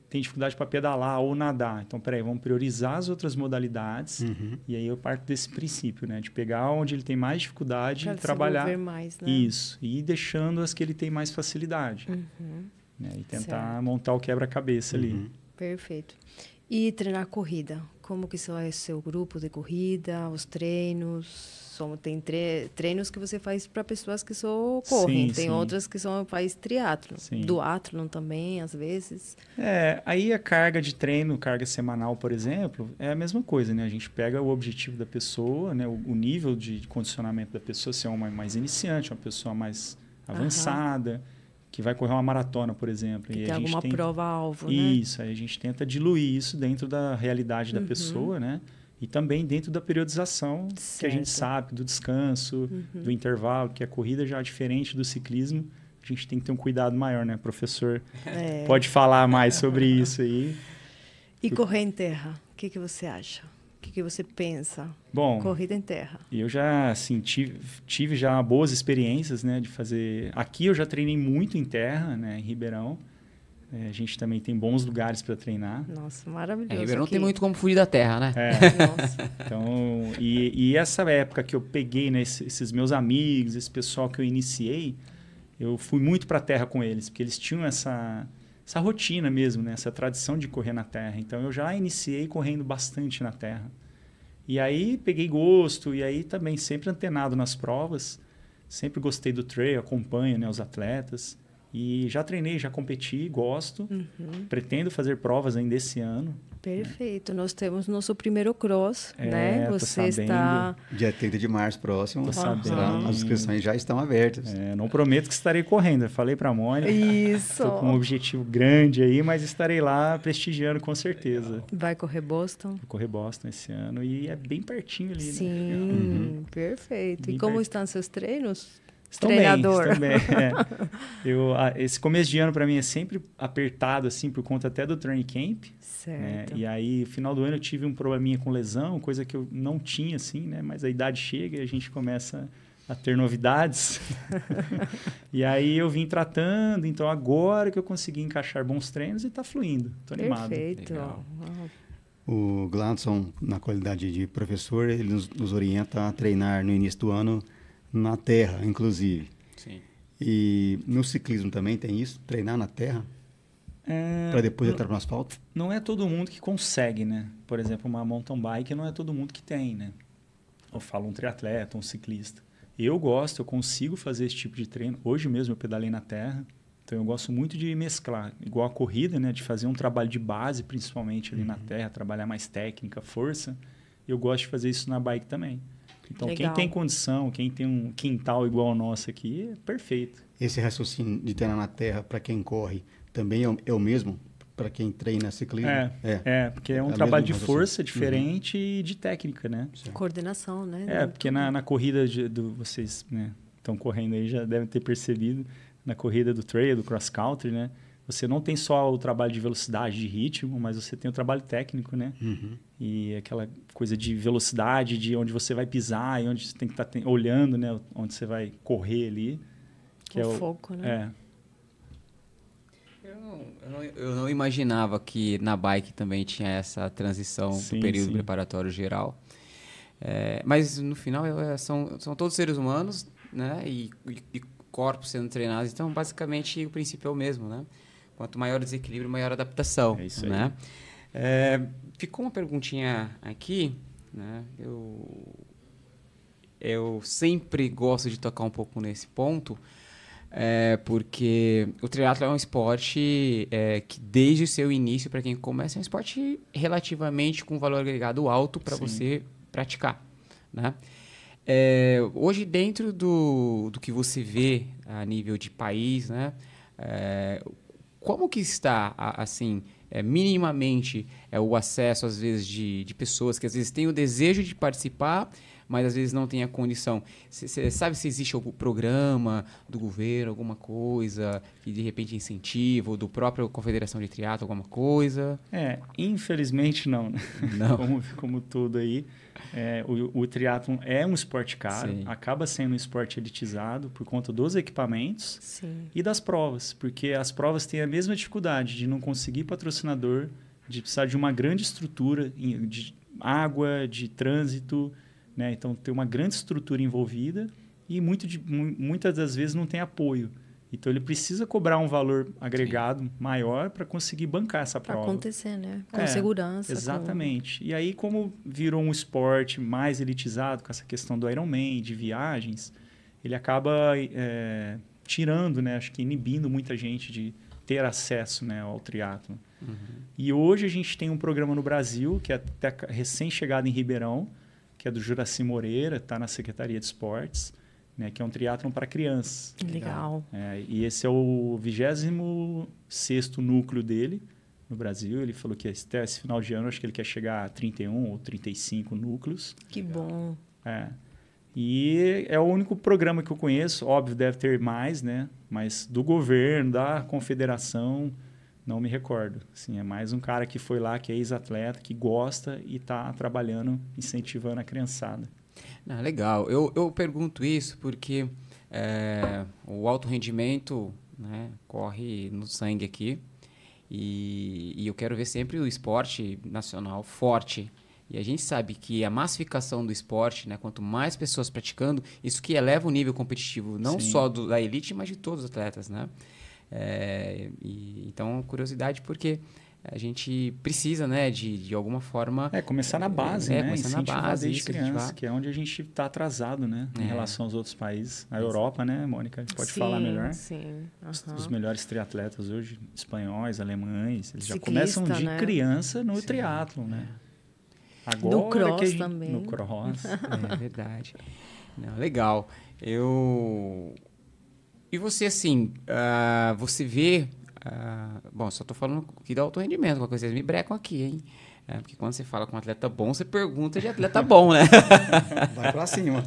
tem dificuldade para pedalar ou nadar. Então, peraí, vamos priorizar as outras modalidades. E aí eu parto desse princípio, né, de pegar onde ele tem mais dificuldade e trabalhar... mais, né? Isso. E ir deixando as que ele tem mais facilidade. Né, e tentar montar o quebra-cabeça ali. Perfeito. E treinar corrida? Como que é o seu grupo de corrida, os treinos? Tem treinos que você faz para pessoas que só correm. Tem outras que faz triatlo. Duatlon também, às vezes. Aí a carga de treino, carga semanal, por exemplo, é a mesma coisa, né? A gente pega o objetivo da pessoa, né? O nível de condicionamento da pessoa, se é uma mais iniciante, uma pessoa mais avançada, que vai correr uma maratona, por exemplo. Que e tem a gente alguma prova-alvo, né? Isso, aí a gente tenta diluir isso dentro da realidade da pessoa, né? E também dentro da periodização, que a gente sabe, do descanso, do intervalo, que a corrida já é diferente do ciclismo. A gente tem que ter um cuidado maior, né? O professor pode falar mais sobre isso aí. E correr em terra, o que você acha? O que você pensa? Bom, corrida em terra. Eu já assim, tive já boas experiências, né, de fazer... Aqui eu já treinei muito em terra, né, em Ribeirão. A gente também tem bons lugares para treinar. Nossa, maravilhoso. Ribeirão não tem muito como fugir da terra, né? Nossa. Então, e essa época que eu peguei, né, esses meus amigos, esse pessoal que eu iniciei, eu fui muito para a terra com eles, porque eles tinham essa rotina mesmo, né, essa tradição de correr na terra. Então, eu já iniciei correndo bastante na terra. E aí, peguei gosto, e aí também sempre antenado nas provas. Sempre gostei do trail, acompanho, né, os atletas. E já treinei, já competi, gosto. Pretendo fazer provas ainda esse ano. Perfeito. Nós temos nosso primeiro cross, né? Você está... Dia 30 de março próximo. As inscrições já estão abertas. Não prometo que estarei correndo. Eu falei para a Mônica. Isso. Estou com um objetivo grande aí, mas estarei lá prestigiando com certeza. Vai correr Boston? Vou correr Boston esse ano. E é bem pertinho ali, né? Perfeito. Bem e como estão seus treinos? Estão treinador. Bem. Esse começo de ano para mim é sempre apertado, assim, por conta até do training camp. Certo. E aí, no final do ano, eu tive um probleminha com lesão, coisa que eu não tinha, assim, né? Mas a idade chega e a gente começa a ter novidades. E aí eu vim tratando, então agora que eu consegui encaixar bons treinos e está fluindo. Estou animado. Perfeito. O Gladson, na qualidade de professor, ele nos orienta a treinar no início do ano na terra, inclusive. Sim. E no ciclismo também tem isso? Treinar na terra? Para depois entrar no asfalto? Não é todo mundo que consegue, né? Por exemplo, uma mountain bike não é todo mundo que tem, né? Eu falo um triatleta, um ciclista. Eu gosto, eu consigo fazer esse tipo de treino. Hoje mesmo eu pedalei na terra. Então eu gosto muito de mesclar. Igual a corrida, né? De fazer um trabalho de base, principalmente ali na terra. Trabalhar mais técnica, força. Eu gosto de fazer isso na bike também. Então, Legal. Quem tem condição, quem tem um quintal igual ao nosso aqui, é perfeito. esse raciocínio de treinar na terra para quem corre também é o mesmo para quem treina ciclismo? Porque é um trabalho de força diferente e de técnica, né? Coordenação, né? Porque na corrida vocês, né, estão correndo aí, já devem ter percebido, na corrida do trail, do cross country, né? Você não tem só o trabalho de velocidade, de ritmo, mas você tem o trabalho técnico, né? E aquela coisa de velocidade, de onde você vai pisar e onde você tem que estar olhando, né? Onde você vai correr ali. Que o foco, né? Eu não imaginava que na bike também tinha essa transição do período preparatório geral. Mas no final são todos seres humanos, né? E corpos sendo treinados. Então, basicamente, o princípio é o mesmo, né? Quanto maior o desequilíbrio, maior a adaptação. É isso aí. Né? Ficou uma perguntinha aqui, né? Eu sempre gosto de tocar um pouco nesse ponto, porque o triatlo é um esporte que desde o seu início, para quem começa, é um esporte relativamente com valor agregado alto para você praticar, né? Hoje, dentro do que você vê a nível de país, né? Como que está, assim, minimamente o acesso, às vezes, de pessoas que, às vezes, têm o desejo de participar, mas, às vezes, não têm a condição? Você sabe se existe algum programa do governo, alguma coisa que, de repente, incentiva, ou do próprio Confederação de Triatlo, alguma coisa? Infelizmente, não. Não. Como tudo aí. O triatlon é um esporte caro, acaba sendo um esporte elitizado por conta dos equipamentos e das provas, porque as provas têm a mesma dificuldade de não conseguir patrocinador, de precisar de uma grande estrutura de água, de trânsito, né? Então tem uma grande estrutura envolvida e muitas das vezes não tem apoio. Então, ele precisa cobrar um valor agregado maior para conseguir bancar essa prova. Para acontecer, né? Com segurança. Exatamente. E aí, como virou um esporte mais elitizado, com essa questão do Ironman, de viagens, ele acaba tirando, né? Acho que inibindo muita gente de ter acesso, né, ao triatlon. E hoje a gente tem um programa no Brasil, que é até recém-chegado em Ribeirão, que é do Juraci Moreira, está na Secretaria de Esportes, né, que é um triatlon para crianças. Legal. E esse é o 26º núcleo dele no Brasil. Ele falou que até esse final de ano, acho que ele quer chegar a 31 ou 35 núcleos. Que bom. E é o único programa que eu conheço. Óbvio, deve ter mais, né? Mas do governo, da confederação, não me recordo. Assim, é mais um cara que foi lá, que é ex-atleta, que gosta e está trabalhando, incentivando a criançada. Legal. Eu pergunto isso porque o alto rendimento, né, corre no sangue aqui e eu quero ver sempre o esporte nacional forte. E a gente sabe que a massificação do esporte, né, quanto mais pessoas praticando, isso que eleva o nível competitivo, não só da elite, mas de todos os atletas, né? Então, curiosidade porque a gente precisa, né, de alguma forma... começar na base, né? Começar na base, desde criança, que é onde a gente está atrasado, né? Em relação aos outros países. A Europa, né, Mônica? A gente pode falar melhor. Sim, Os melhores triatletas hoje, espanhóis, alemães, eles já começam de criança no triatlon, né? Agora no cross também. No cross. É verdade. Legal. E você, assim, você vê... bom, só estou falando aqui do alto rendimento, qualquer coisa, vocês me brecam aqui, hein? Porque quando você fala com um atleta bom, você pergunta de atleta bom, né? Vai pra cima.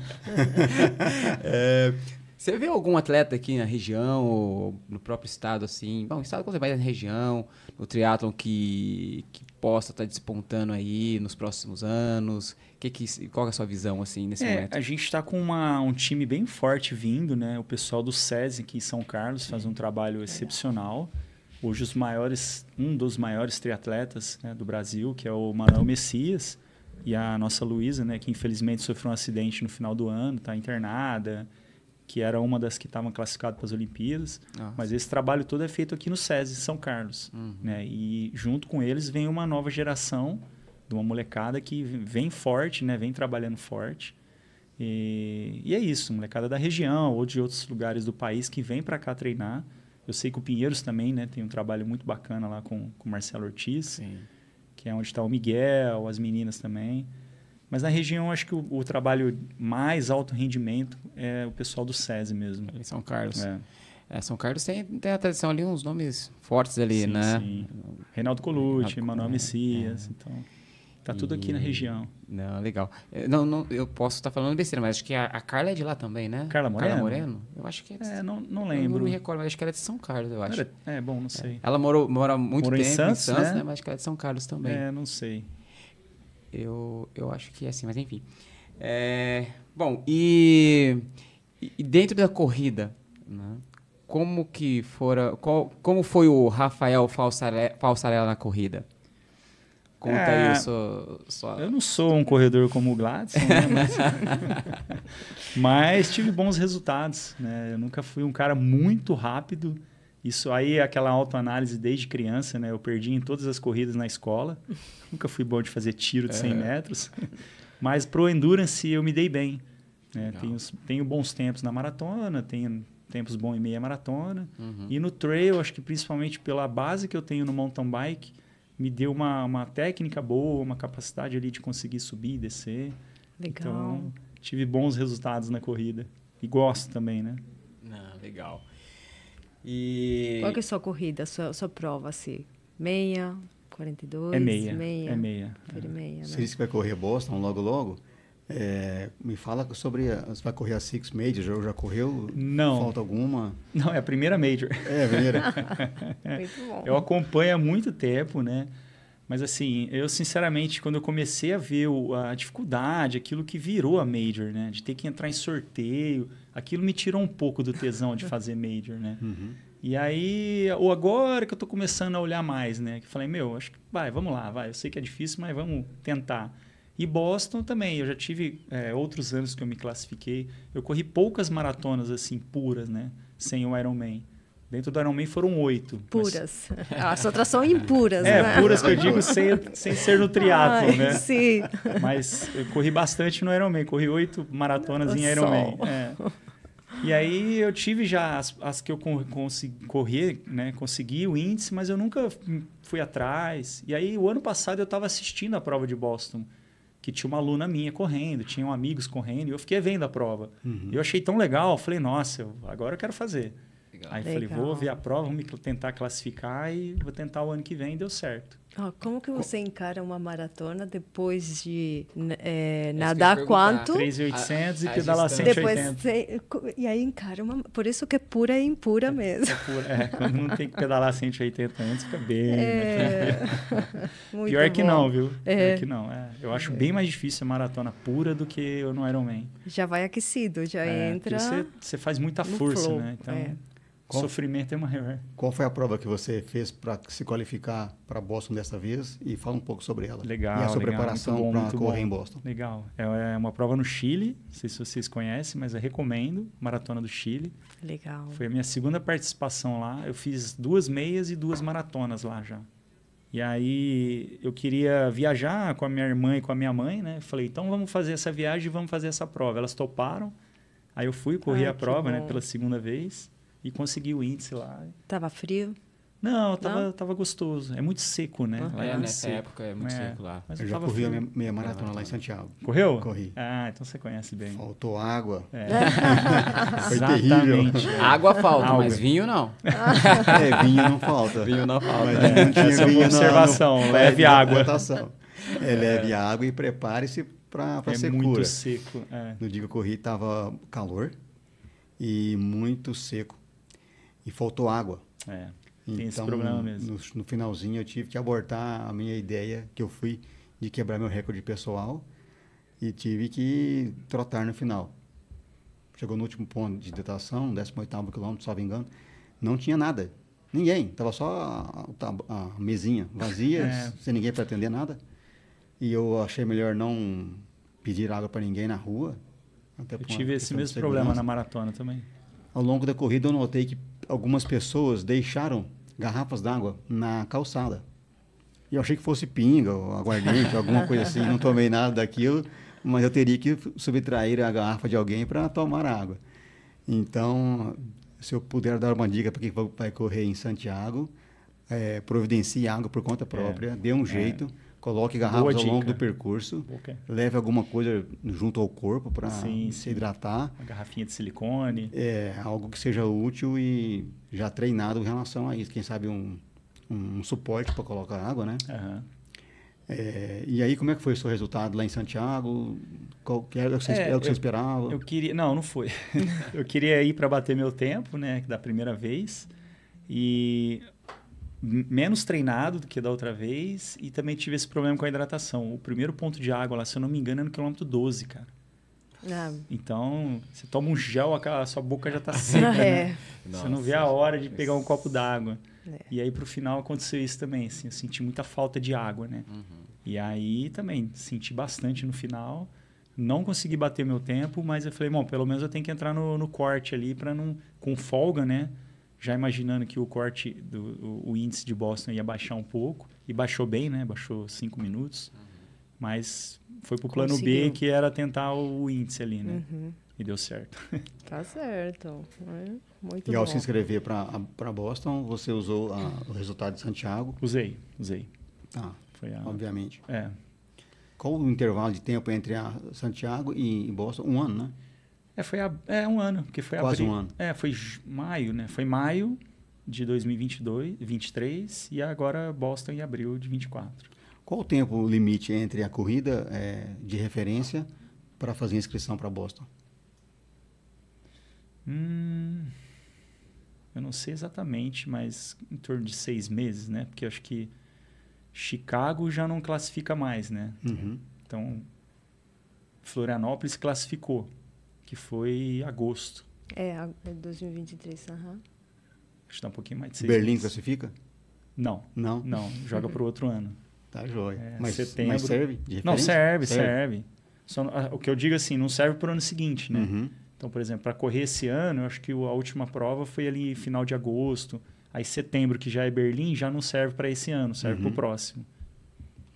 Você vê algum atleta aqui na região, ou no próprio estado, assim... Bom, estado quando você vai na região, no triatlon, que possa estar despontando aí nos próximos anos? Qual é a sua visão, assim, nesse momento? A gente está com um time bem forte vindo, né? O pessoal do SESI aqui em São Carlos faz um trabalho excepcional. Hoje um dos maiores triatletas, né, do Brasil, que é o Manuel Messias, e a nossa Luísa, né, que infelizmente sofreu um acidente no final do ano, está internada, que era uma das que estavam classificadas para as Olimpíadas. Mas esse trabalho todo é feito aqui no SESI, São Carlos. Né? E junto com eles vem uma nova geração de uma molecada que vem forte, né? Vem trabalhando forte. E é isso, molecada da região ou de outros lugares do país que vem para cá treinar. Eu sei que o Pinheiros também, né, tem um trabalho muito bacana lá com o Marcelo Ortiz, que é onde está o Miguel, as meninas também. Mas na região, acho que o trabalho mais alto rendimento é o pessoal do SESI mesmo. Em São Carlos. São Carlos tem a tradição ali, uns nomes fortes ali, sim, né? Sim. Reinaldo Colucci, Manuel Messias, então... Tá tudo aqui na região. Não, legal. Não, eu posso estar falando besteira, mas acho que a Carla é de lá também, né? Carla Moreno? Carla Moreno? Eu acho que é. Não lembro. Eu não me recordo, mas acho que ela é de São Carlos, eu acho. Bom, não sei. Ela mora muito tempo em Santos, né? Mas acho que ela é de São Carlos também. Não sei. Eu acho que é assim, mas enfim. Bom, e dentro da corrida, né? Como foi o Rafael Falsarella na corrida? Conta aí sua... Eu não sou um corredor como o Gladson, né? Mas tive bons resultados, né? Eu nunca fui um cara muito rápido. Isso aí é aquela autoanálise desde criança, né? Eu perdi em todas as corridas na escola. Nunca fui bom de fazer tiro de 100 metros. Mas pro Endurance eu me dei bem, né? Tenho bons tempos na maratona, tenho tempos bons em meia maratona. E no trail, acho que principalmente pela base que eu tenho no mountain bike, me deu uma técnica boa, uma capacidade ali de conseguir subir e descer. Legal. Então, tive bons resultados na corrida. E gosto também, né? Legal. E... Qual que é a sua corrida, a sua prova, assim? Meia, 42? É meia. Meia. É meia. Meia, né? Você disse que vai correr Boston logo. Me fala sobre... Você vai correr a Six Majors? Já correu? Não. Falta alguma? Não, é a primeira Major. É, a primeira. Muito bom. Eu acompanho há muito tempo, né? Mas assim, eu sinceramente, quando eu comecei a ver a dificuldade, aquilo que virou a Major, né? De ter que entrar em sorteio, aquilo me tirou um pouco do tesão de fazer Major, né? E aí, ou agora que eu tô começando a olhar mais, né? Que falei, acho que vamos lá, eu sei que é difícil, mas vamos tentar. E Boston também, eu já tive outros anos que eu me classifiquei. Eu corri poucas maratonas assim, puras, né? Sem o Ironman. Dentro do Ironman foram 8. Puras. As outras são impuras, né? Puras que eu digo sem ser no triatlo, né? Sim. Mas eu corri bastante no Ironman. Corri 8 maratonas em Ironman. E aí eu tive já as que eu corri, né? Consegui o índice, mas eu nunca fui atrás. E aí o ano passado eu estava assistindo a prova de Boston, que tinha uma aluna minha correndo, tinham amigos correndo, e eu fiquei vendo a prova. E eu achei tão legal, falei, nossa, agora eu quero fazer. Legal. Aí falei, vou ver a prova, vamos tentar classificar e vou tentar o ano que vem, e deu certo. Como que você encara uma maratona depois de nadar quanto? 3.800 e pedalar 180. E aí encara por isso que é pura e impura mesmo. Quando não tem que pedalar 180 antes, fica bem. Muito Pior que bom. não, viu? Pior que não. Eu acho bem mais difícil a maratona pura do que no Ironman. Já vai aquecido, já entra. Você faz muita força, flow, né? Então, o sofrimento é maior. Qual foi a prova que você fez para se qualificar para Boston dessa vez? E fala um pouco sobre ela. Legal. E a sua preparação para correr em Boston. Legal. É uma prova no Chile, não sei se vocês conhecem, mas eu recomendo. Maratona do Chile. Legal. Foi a minha segunda participação lá. Eu fiz 2 meias e 2 maratonas lá já. E aí eu queria viajar com a minha irmã e com a minha mãe, né? Falei, então vamos fazer essa viagem e vamos fazer essa prova. Elas toparam. Aí eu fui correr a prova, né? Pela segunda vez. E consegui o índice lá. Tava frio? Não, tava gostoso. É muito seco, né? Lá é muito nessa seco. época é muito seco lá. Mas eu já corri a meia maratona lá em Santiago. Correu? Corri. Então você conhece bem. Faltou água. Foi terrível. Água falta, mas vinho não. Vinho não falta. Vinho não falta. Mas não tinha Essa vinho é uma observação. Leve água. Leve água e prepare-se para secura. É muito seco. No dia que eu corri, estava calor e muito seco. E faltou água. Tem esse problema mesmo. No finalzinho, eu tive que abortar a minha ideia, que eu fui de quebrar meu recorde pessoal, e tive que trotar no final. Chegou no último ponto de hidratação, 18º quilômetro, salvo engano, não tinha nada. Ninguém. Estava só a mesinha vazia, sem ninguém para atender nada. E eu achei melhor não pedir água para ninguém na rua. Eu tive esse mesmo problema na maratona também. Ao longo da corrida, eu notei que algumas pessoas deixaram garrafas d'água na calçada. E eu achei que fosse pinga, ou aguardente, alguma coisa assim. Não tomei nada daquilo, mas eu teria que subtrair a garrafa de alguém para tomar água. Então, se eu puder dar uma dica para quem vai correr em Santiago, providencie água por conta própria, dê um jeito, Coloque garrafas ao longo do percurso. Okay. Leve alguma coisa junto ao corpo para se hidratar. Uma garrafinha de silicone. Algo que seja útil e já treinado em relação a isso. Quem sabe um suporte para colocar água, né? Uhum. E aí, como é que foi o seu resultado lá em Santiago? Qual que era o que você esperava? Não foi. Eu queria ir para bater meu tempo, né? Da primeira vez. E menos treinado do que da outra vez. E também tive esse problema com a hidratação. O primeiro ponto de água lá, se eu não me engano, é no quilômetro 12, cara. Então, você toma um gel, a sua boca já está seca, né? Nossa, você não vê a hora de pegar um copo d'água. E aí, pro final, aconteceu isso também. Assim, eu senti muita falta de água, né? Uhum. E aí, também, senti bastante no final. Não consegui bater meu tempo, mas eu falei, bom, pelo menos eu tenho que entrar no corte ali para não... Com folga, né? Já imaginando que o corte, o índice de Boston ia baixar um pouco. E baixou bem, né? Baixou 5 minutos. Uhum. Mas foi pro plano B, que era tentar o índice ali, né? Uhum. E deu certo. Tá certo. Muito bom. E ao bom. se inscrever para Boston, você usou o resultado de Santiago? Usei. Obviamente. Qual o intervalo de tempo entre Santiago e Boston? 1 ano, né? Foi 1 ano, porque foi quase abril. 1 ano. Foi maio, né? Foi maio de 2023 e agora Boston em abril de 24. Qual o tempo limite entre a corrida de referência para fazer a inscrição para Boston? Eu não sei exatamente, mas em torno de 6 meses, né? Porque eu acho que Chicago já não classifica mais, né? Uhum. Então, Florianópolis classificou, que foi agosto. 2023, Acho que está um pouquinho mais de 6 Berlim meses. Classifica? Não, joga para o outro ano. Tá joia. Mas setembro... Mas serve de referência? Não, serve. O que eu digo assim, não serve para o ano seguinte, né? Uhum. Então, por exemplo, para correr esse ano, eu acho que a última prova foi ali final de agosto. Aí setembro, que já é Berlim, já não serve para esse ano, serve para o próximo.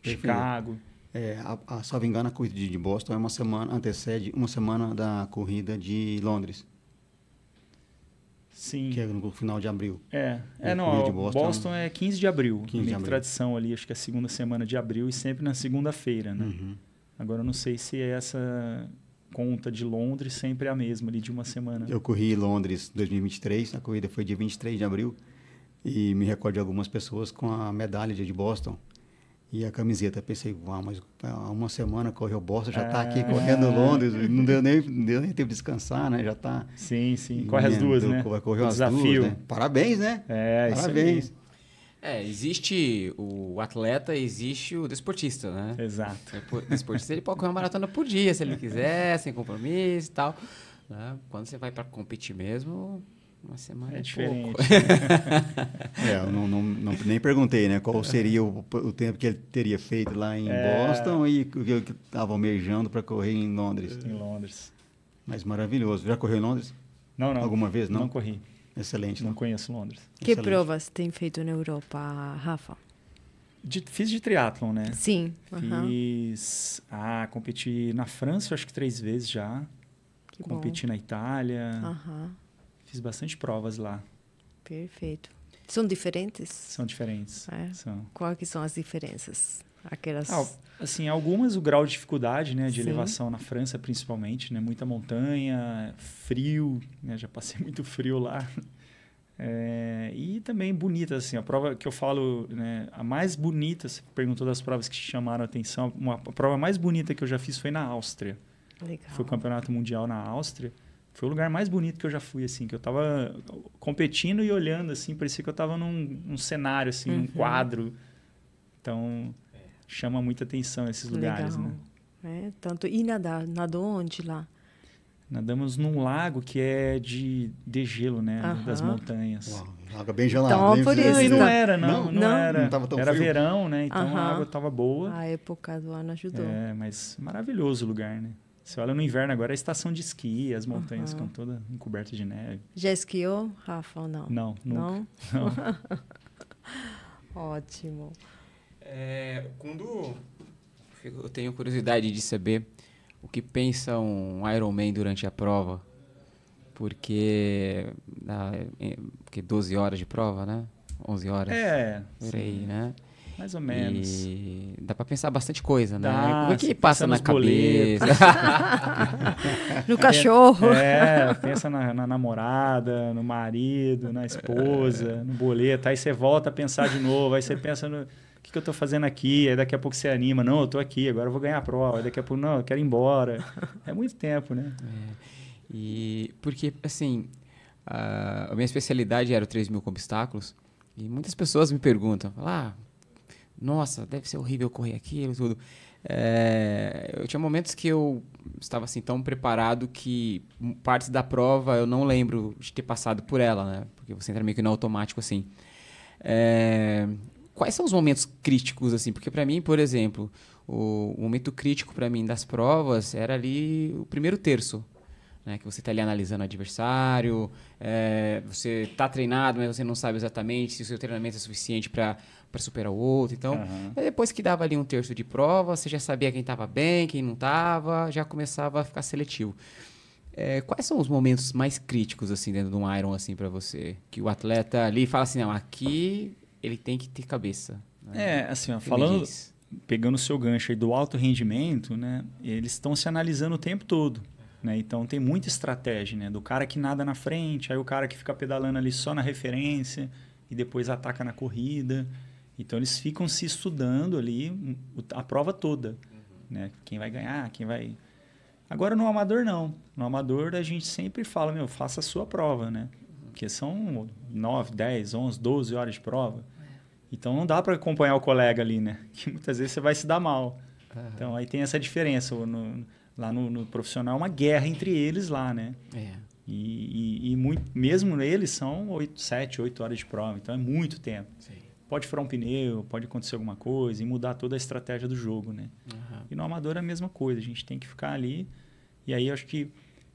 Chicago. Salvo engano, a corrida de Boston antecede uma semana da corrida de Londres. Sim. Que é no final de abril. Boston é 15 de abril. Meio que tradição ali, acho que é a segunda semana de abril e sempre na segunda-feira, né? Uhum. Agora, eu não sei se essa conta de Londres sempre é a mesma, ali de uma semana. Eu corri em Londres 2023, a corrida foi dia 23 de abril, e me recordo de algumas pessoas com a medalha de Boston e a camiseta. Pensei, mas há uma semana correu Boston, já está aqui correndo Londres, não deu nem tempo de descansar, né? Já está... Sim, corre as duas, né? Correu as duas, né? Parabéns, né? Parabéns. Isso aí. Existe o atleta, existe o desportista, né? Exato. O desportista, ele pode correr uma maratona por dia, se ele quiser, sem compromisso e tal. Né? Quando você vai para competir mesmo, uma semana é diferente. Pouco. Eu nem perguntei, né? Qual seria o tempo que ele teria feito lá em Boston e o que estava almejando para correr em Londres. Em Londres. Mas maravilhoso. Já correu em Londres? Não. Alguma vez, não? Não corri. Excelente. Não conheço Londres. Que provas tem feito na Europa, Rafa? Fiz de triatlon, né? Sim. Competi na França, acho que 3 vezes já. Competi na Itália. Fiz bastante provas lá. Perfeito. São diferentes? São diferentes. São. Quais que são as diferenças? Aquelas... algumas o grau de dificuldade, né, de elevação na França, principalmente, né, muita montanha, frio, né, já passei muito frio lá. E também bonitas, assim, a prova que eu falo, né, a mais bonita, você perguntou das provas que te chamaram a atenção, a prova mais bonita que eu já fiz foi na Áustria. Legal. Foi o Campeonato Mundial na Áustria. Foi o lugar mais bonito que eu já fui, assim, que eu tava competindo e olhando, assim, parecia que eu tava num cenário, assim, num quadro. Então, chama muita atenção esses lugares, né? Tanto. E nadou onde lá? Nadamos num lago que é de gelo, né? Das montanhas. Uau, água bem gelada. Então, por isso. E não era, não era. Não tava tão era frio. Verão, né? Então a água estava boa. A época do ano ajudou. Mas maravilhoso o lugar, né? Você olha no inverno agora, é a estação de esqui, as montanhas ficam todas encobertas de neve. Já esquiou, Rafa, ou não? Não, nunca. Não? Ótimo. Eu tenho curiosidade de saber o que pensa um Ironman durante a prova, porque 12 horas de prova, né? 11 horas. É. Por aí, né? Mais ou menos. E dá para pensar bastante coisa, né? Dá, O que passa na cabeça? No cachorro. Pensa na namorada, no marido, na esposa, no boleto. Aí você volta a pensar de novo. Aí você pensa no... O que eu estou fazendo aqui? Aí daqui a pouco você anima. Não, eu estou aqui, agora eu vou ganhar a prova. Aí daqui a pouco, não, eu quero ir embora. É muito tempo, né? E porque, assim, a minha especialidade era o 3.000 com obstáculos. E muitas pessoas me perguntam, nossa, deve ser horrível correr aquilo e tudo. Eu tinha momentos que eu estava assim tão preparado que partes da prova eu não lembro de ter passado por ela, né? Porque você entra meio que no automático assim. Quais são os momentos críticos assim? Porque para mim, por exemplo, o momento crítico para mim das provas era ali o primeiro terço. Né, que você está ali analisando o adversário, você está treinado, mas você não sabe exatamente se o seu treinamento é suficiente para superar o outro. Então, depois que dava ali um terço de prova, você já sabia quem estava bem, quem não estava, já começava a ficar seletivo. Quais são os momentos mais críticos assim dentro de um Iron assim, para você? Que o atleta ali fala assim, não, aqui ele tem que ter cabeça. Né? Assim, falando, pegando o seu gancho aí do alto rendimento, né, eles estão se analisando o tempo todo. Né? Então tem muita estratégia, né? Do cara que nada na frente, aí o cara que fica pedalando ali só na referência e depois ataca na corrida. Então eles ficam se estudando ali a prova toda. Né? Quem vai ganhar, quem vai... Agora no amador não. No amador a gente sempre fala, faça a sua prova, né? Porque são 9, 10, 11, 12 horas de prova. Então não dá para acompanhar o colega ali, né? Que muitas vezes você vai se dar mal. Então aí tem essa diferença. Lá no profissional, uma guerra entre eles lá, né? E mesmo eles são 7, 8 horas de prova, então é muito tempo. Sim. Pode furar um pneu, pode acontecer alguma coisa e mudar toda a estratégia do jogo, né? E no amador é a mesma coisa, a gente tem que ficar ali. E aí eu acho que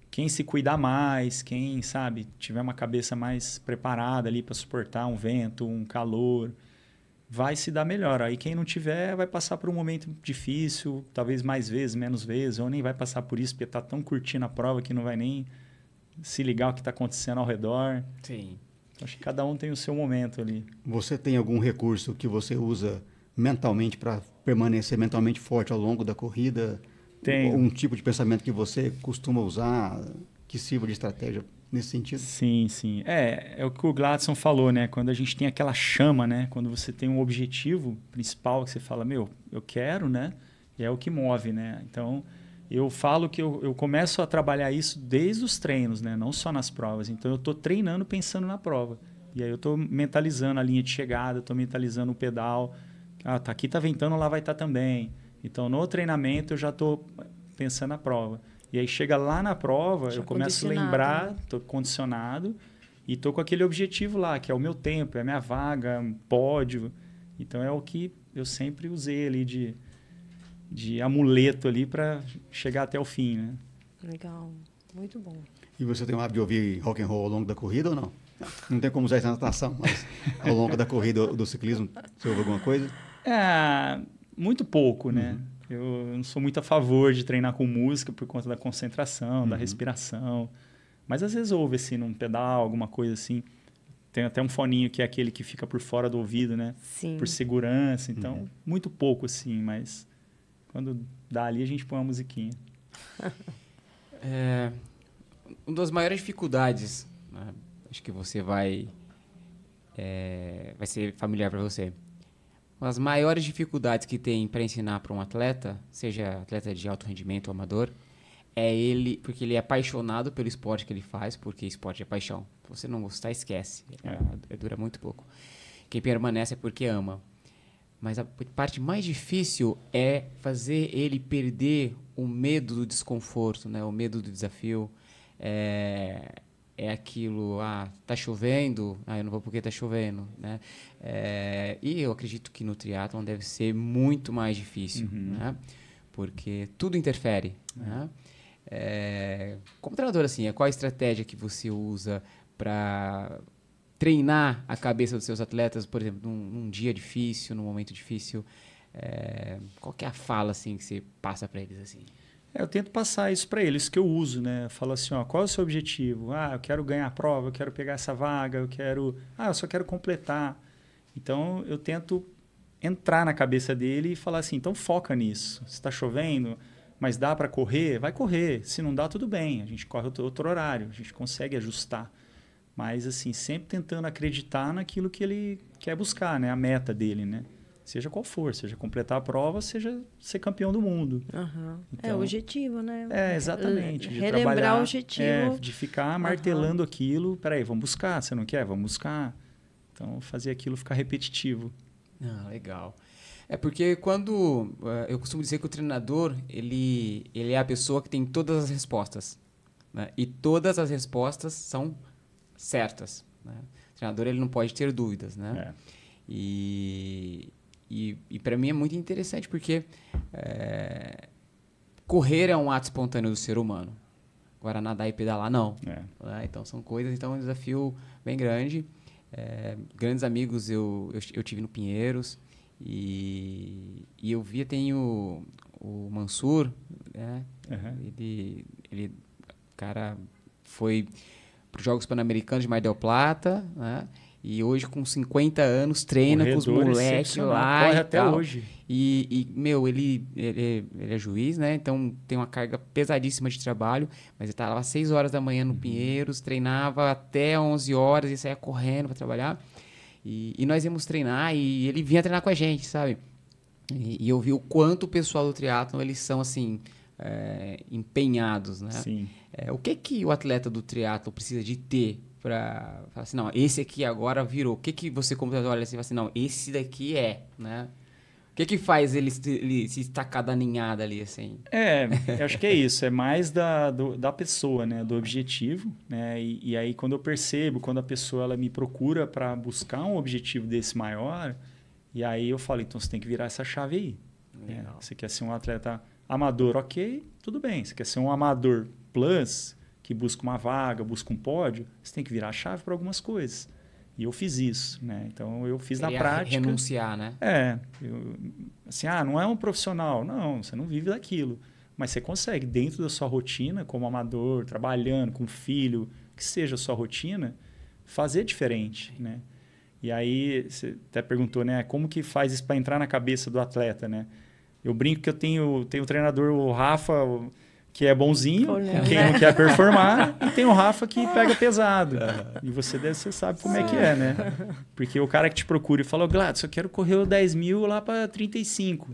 quem se cuidar mais, quem, sabe, tiver uma cabeça mais preparada ali para suportar um vento, um calor, vai se dar melhor. Aí quem não tiver vai passar por um momento difícil, talvez mais vezes, menos vezes, ou nem vai passar por isso porque está tão curtindo a prova que não vai nem se ligar o que está acontecendo ao redor. Sim. Então, acho que cada um tem o seu momento ali. Você tem algum recurso que você usa mentalmente para permanecer mentalmente forte ao longo da corrida? Tem. Um tipo de pensamento que você costuma usar, que sirva de estratégia nesse sentido? Sim, sim. É o que o Gladson falou, né? Quando a gente tem aquela chama, né? Quando você tem um objetivo principal que você fala, eu quero, né? E é o que move, né? Então, eu falo que eu começo a trabalhar isso desde os treinos, né? Não só nas provas. Então, eu estou treinando pensando na prova. E aí eu estou mentalizando a linha de chegada, estou mentalizando o pedal. Aqui tá ventando, lá vai estar também. Então, no treinamento, eu já estou pensando na prova. E aí chega lá na prova, eu começo a lembrar, estou condicionado e estou com aquele objetivo lá, que é o meu tempo, é a minha vaga, um pódio. Então é o que eu sempre usei ali de amuleto ali para chegar até o fim, né? Legal, muito bom. E você tem o hábito de ouvir rock and roll ao longo da corrida ou não? Não tem como usar isso na natação, mas ao longo da corrida do ciclismo, você ouve alguma coisa? Muito pouco, né? Eu não sou muito a favor de treinar com música por conta da concentração, da respiração. Mas às vezes ouve assim, num pedal, alguma coisa assim. Tem até um foninho que é aquele que fica por fora do ouvido, né? Sim. Por segurança. Então, muito pouco assim, mas quando dá ali a gente põe uma musiquinha. Uma das maiores dificuldades, né? Acho que você vai ser familiar para você. Uma das maiores dificuldades que tem para ensinar para um atleta, seja atleta de alto rendimento ou amador, porque ele é apaixonado pelo esporte que ele faz, porque esporte é paixão. Se você não gostar, esquece. Dura muito pouco. Quem permanece é porque ama. Mas a parte mais difícil é fazer ele perder o medo do desconforto, né? O medo do desafio. É aquilo, tá chovendo, eu não vou porque tá chovendo, né? E eu acredito que no triatlon deve ser muito mais difícil, né? Porque tudo interfere, né? Como treinador, assim, qual a estratégia que você usa para treinar a cabeça dos seus atletas, por exemplo, num dia difícil, num momento difícil? Qual que é a fala, assim, que você passa para eles, assim? Eu tento passar isso para eles, que eu uso, né? Eu falo assim, qual é o seu objetivo? Eu quero ganhar a prova, eu quero pegar essa vaga, eu só quero completar. Então, eu tento entrar na cabeça dele e falar assim, então foca nisso. Se está chovendo, mas dá para correr, vai correr. Se não dá, tudo bem, a gente corre outro horário, a gente consegue ajustar. Mas assim, sempre tentando acreditar naquilo que ele quer buscar, né? A meta dele, né? Seja qual for, seja completar a prova, seja ser campeão do mundo. Uhum. Então, é o objetivo, né? Exatamente. De relembrar trabalhar, o objetivo. de ficar martelando aquilo. Peraí, vamos buscar, você não quer? Vamos buscar. Então, fazer aquilo ficar repetitivo. Ah, legal. É porque quando... eu costumo dizer que o treinador, ele é a pessoa que tem todas as respostas. Né? E todas as respostas são certas. Né? O treinador, ele não pode ter dúvidas, né? E para mim é muito interessante porque correr é um ato espontâneo do ser humano. Agora, nadar e pedalar, não. Então, são coisas... Então, é um desafio bem grande. Grandes amigos eu tive no Pinheiros. E eu via, tem o Mansur, né? Ele cara, foi para os Jogos Pan-Americanos de Mar del Plata, né? E hoje, com 50 anos, treina com os moleques lá. Corre até hoje. Meu, ele é juiz, né? Então tem uma carga pesadíssima de trabalho, mas ele estava às 6 horas da manhã no Pinheiros, treinava até 11 horas e saía correndo para trabalhar. E nós íamos treinar e ele vinha treinar com a gente, sabe? E eu vi o quanto o pessoal do triatlon, eles são, assim, empenhados, né? Sim. O que o atleta do triatlon precisa de ter para falar assim, não, esse aqui agora virou. O que você, como treinador, olha assim e fala assim, não, esse daqui né? O que faz ele se estacar da ninhada ali, assim? Eu acho que é isso. É mais da pessoa, né? Do objetivo, né? E aí, quando eu percebo, quando a pessoa ela me procura para buscar um objetivo desse maior, e aí eu falo, então você tem que virar essa chave aí. Né? Você quer ser um atleta amador, ok, tudo bem. Você quer ser um amador plus, que busca uma vaga, busca um pódio, você tem que virar a chave para algumas coisas. E eu fiz isso, né? Então, eu fiz na prática. Renunciar, né? Assim, não é um profissional. Não, você não vive daquilo. Mas você consegue, dentro da sua rotina, como amador, trabalhando com filho, que seja a sua rotina, fazer diferente, né? E aí, você até perguntou, né? Como que faz isso para entrar na cabeça do atleta, né? Eu brinco que eu tenho o treinador, o Rafa, que é bonzinho, quem não quer performar, e tem o Rafa que pega pesado. E você sabe como é que é, né? Porque o cara que te procura e fala, Gladys, eu quero correr o 10 mil lá para 35.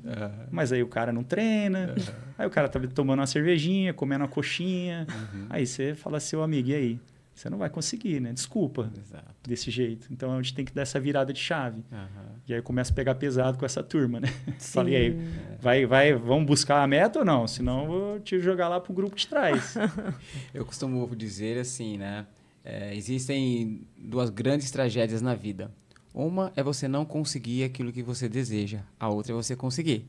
Mas aí o cara não treina, aí o cara tá tomando uma cervejinha, comendo uma coxinha. Aí você fala, seu amigo, e aí? Você não vai conseguir, né? Desculpa. Exato. Desse jeito. Então, a gente tem que dar essa virada de chave. E aí eu começo a pegar pesado com essa turma, né? Falei, aí, vamos buscar a meta ou não? Senão eu vou te jogar lá pro grupo de trás. Eu costumo dizer assim, né? Existem 2 grandes tragédias na vida. Uma é você não conseguir aquilo que você deseja. A outra é você conseguir.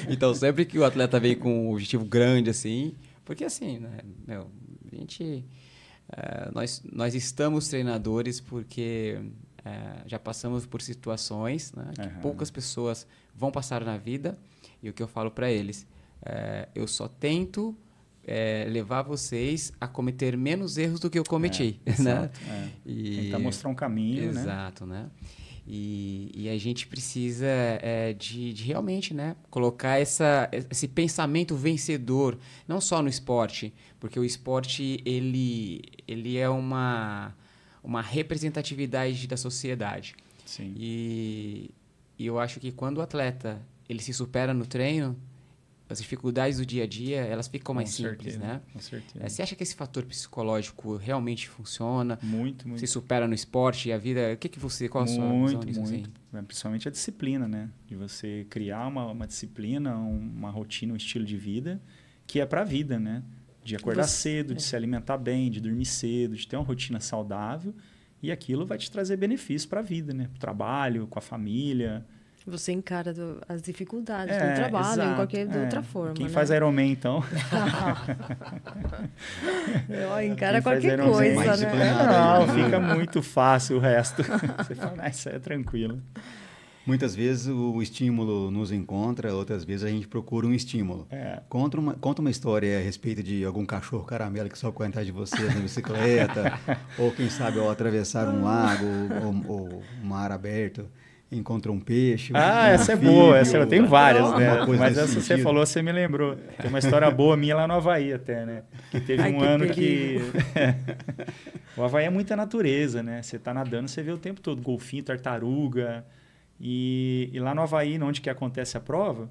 Então, sempre que o atleta vem com um objetivo grande, assim... Porque assim, né? A gente... Nós estamos treinadores porque já passamos por situações, né, que poucas pessoas vão passar na vida. E o que eu falo para eles, eu só tento levar vocês a cometer menos erros do que eu cometi. Né? Tentar mostrar um caminho. Exato, né? E a gente precisa de realmente, né, colocar esse pensamento vencedor, não só no esporte, porque o esporte ele é uma representatividade da sociedade. Sim. E eu acho que quando o atleta ele se supera no treino, as dificuldades do dia a dia, elas ficam mais simples, né? Com certeza. Você acha que esse fator psicológico realmente funciona? Muito, muito. Se supera no esporte e a vida? Qual a sua visão disso? Muito. Principalmente a disciplina, né? De você criar uma disciplina, uma rotina, um estilo de vida que é para a vida, né? De acordar cedo, de se alimentar bem, de dormir cedo, de ter uma rotina saudável. E aquilo vai te trazer benefícios para a vida, né? Para o trabalho, com a família. Você encara as dificuldades do trabalho, em qualquer outra forma. Quem né? faz Ironman, então... encara qualquer coisa, né? Não, fica muito fácil o resto. Você fala, isso aí é tranquilo. Muitas vezes o estímulo nos encontra, outras vezes a gente procura um estímulo. Conta uma história a respeito de algum cachorro caramelo que só corre atrás de você na bicicleta, ou quem sabe ao atravessar um lago ou um mar aberto. encontra um peixe. Essa é boa, essa eu tenho várias, né? Mas essa sentido. você falou, você me lembrou. Tem uma história boa minha lá no Havaí até, né? Que teve um ano que... O Havaí é muita natureza, né? Você tá nadando, você vê o tempo todo golfinho, tartaruga. E lá no Havaí, onde que acontece a prova,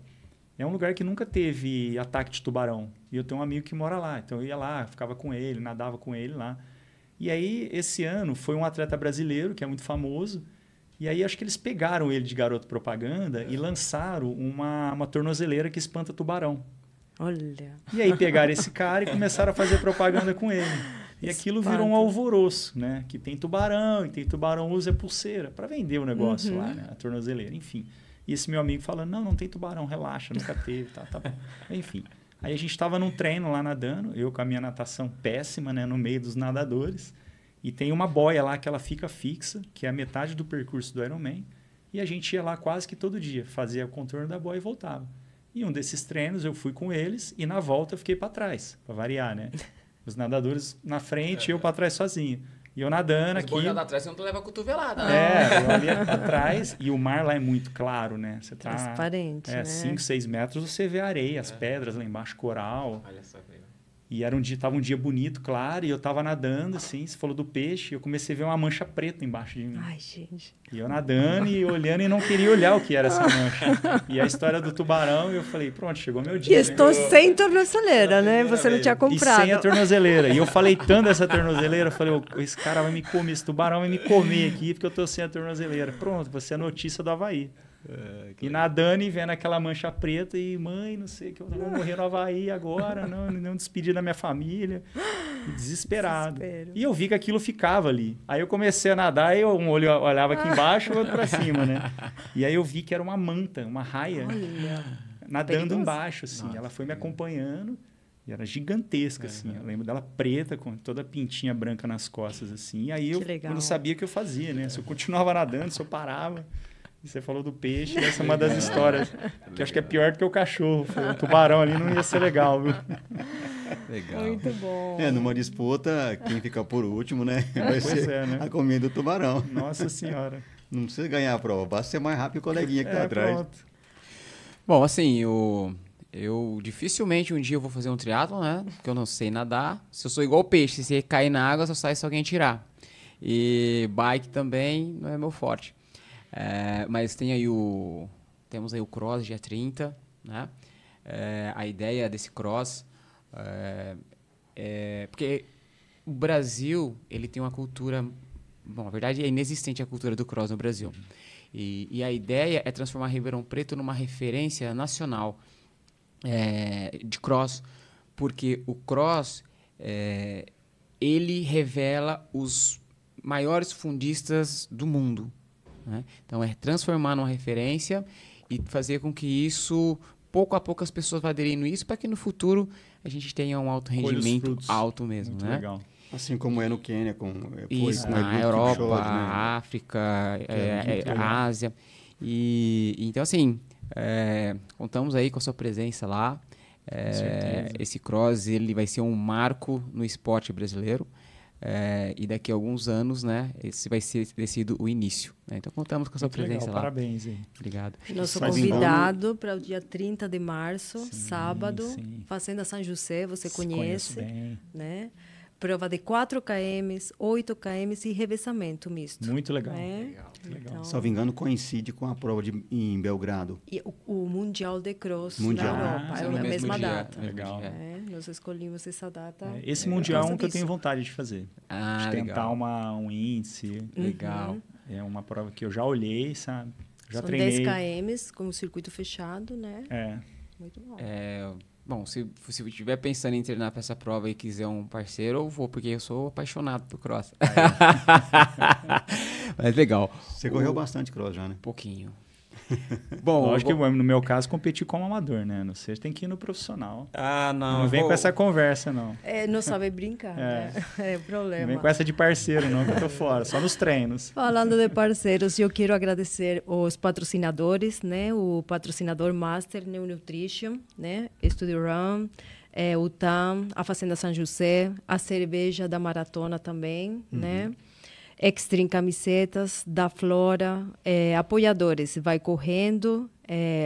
é um lugar que nunca teve ataque de tubarão. E eu tenho um amigo que mora lá. Então eu ia lá, ficava com ele, nadava com ele lá. E aí, esse ano, foi um atleta brasileiro, que é muito famoso. E aí, acho que eles pegaram ele de garoto propaganda e lançaram uma tornozeleira que espanta tubarão. Olha. E aí, pegaram esse cara e começaram a fazer propaganda com ele. E aquilo virou um alvoroço, né? Que tem tubarão, e tem tubarão usa pulseira para vender o negócio lá, né? A tornozeleira, enfim. E esse meu amigo falando, não tem tubarão, relaxa, nunca teve, tá bom. Enfim. Aí a gente estava num treino lá nadando, eu com a minha natação péssima, né? No meio dos nadadores. E tem uma boia lá que ela fica fixa, que é a metade do percurso do Ironman. E a gente ia lá quase que todo dia, fazia o contorno da boia e voltava. E um desses treinos eu fui com eles e na volta eu fiquei para trás, para variar, né? Os nadadores na frente e eu para trás sozinho. E eu nadando aqui. Mas atrás você não leva a cotovelada, né? Eu ali atrás. E o mar lá é muito claro, né? Você tá... Transparente, né? 5, 6 metros você vê a areia, as pedras lá embaixo, coral. Olha só, velho. E tava um dia bonito, claro, e eu tava nadando, assim, você falou do peixe, eu comecei a ver uma mancha preta embaixo de mim. Ai, gente. E eu nadando e olhando e não queria olhar o que era essa mancha. E a história do tubarão, eu falei, pronto, chegou meu dia. E estou sem tornozeleira, né? Você não tinha E comprado. sem a tornozeleira. E eu falei tanto dessa tornozeleira, eu falei, esse cara vai me comer, esse tubarão vai me comer aqui porque eu tô sem a tornozeleira. Pronto, você é a notícia do Havaí. E nadando e vendo aquela mancha preta e mãe, não sei, que eu vou morrer no Havaí agora, não despedir da minha família. Desesperado. Desespero. E eu vi que aquilo ficava ali. Aí eu comecei a nadar e um olho olhava aqui embaixo e o outro para cima, né? E aí eu vi que era uma manta, uma raia, nadando perigoso. embaixo, assim. Nossa, ela foi me acompanhando e era gigantesca, assim. Eu lembro dela preta, com toda a pintinha branca nas costas, assim. E aí eu não sabia o que eu fazia, né? Se eu continuava nadando, se eu parava... E você falou do peixe, essa é uma das histórias que eu acho que é pior do que o cachorro. O tubarão ali não ia ser legal, viu? Legal. Muito bom. Numa disputa, quem fica por último, né? Vai ser né? a comida do tubarão. Nossa Senhora. Não precisa ganhar a prova, basta ser mais rápido que o coleguinha que tá atrás. Pronto. Bom, assim, eu dificilmente um dia eu vou fazer um triatlon, né? Porque eu não sei nadar. Se eu sou igual peixe, se cair na água, só sai se alguém tirar. E bike também não é meu forte. Mas temos aí o cross dia 30, né? A ideia desse cross porque o Brasil, ele tem uma cultura... Bom, na verdade é inexistente a cultura do cross no Brasil. E a ideia é transformar Ribeirão Preto numa referência nacional de cross, porque o cross, ele revela os maiores fundistas do mundo. Né? Então, é transformar numa referência e fazer com que isso, pouco a pouco, as pessoas vão aderindo isso para que no futuro a gente tenha um alto rendimento alto mesmo. Muito né? legal. Assim como é no Quênia, Isso, com na Eliud Europa, Kipchoge, né? África, Ásia. Então, assim, contamos aí com a sua presença lá. Esse cross ele vai ser um marco no esporte brasileiro. E daqui a alguns anos, né, esse vai ser sido o início. Né? Então, contamos com a sua presença lá. Parabéns aí. Obrigado. Nosso convidado para o dia 30 de março, sábado, sim. Fazenda São José, você Conheço conhece, bem. né? Prova de 4 km, 8 km e revezamento misto. Muito legal. Né? Legal. Então, Salvo engano, coincide com a prova em Belgrado. e o Mundial de Cross Mundial. na Europa, é é no a mesmo mesma dia, data. Legal. Nós escolhemos essa data. Esse Mundial é um que eu disso. tenho vontade de fazer. De tentar legal. um índice. Legal. É uma prova que eu já olhei, sabe? Já São treinei. 10 km com o circuito fechado, né? Muito bom. Bom, se estiver pensando em treinar para essa prova e quiser um parceiro, eu vou, porque eu sou apaixonado por cross. Mas legal. Você correu bastante cross já, né? Pouquinho. Bom, Lógico que no meu caso, competir como amador, né? Você tem que ir no profissional. não. Não vem com essa conversa, não. Não sabe brincar, né? É o problema. Não vem com essa de parceiro, não, que eu tô fora. Só nos treinos. Falando de parceiros, eu quero agradecer os patrocinadores, né? O patrocinador Master New Nutrition, né? Studio Run, o TAM, a Fazenda São José, a cerveja da Maratona também, né? Extreme Camisetas, da Flora, apoiadores, Vai Correndo,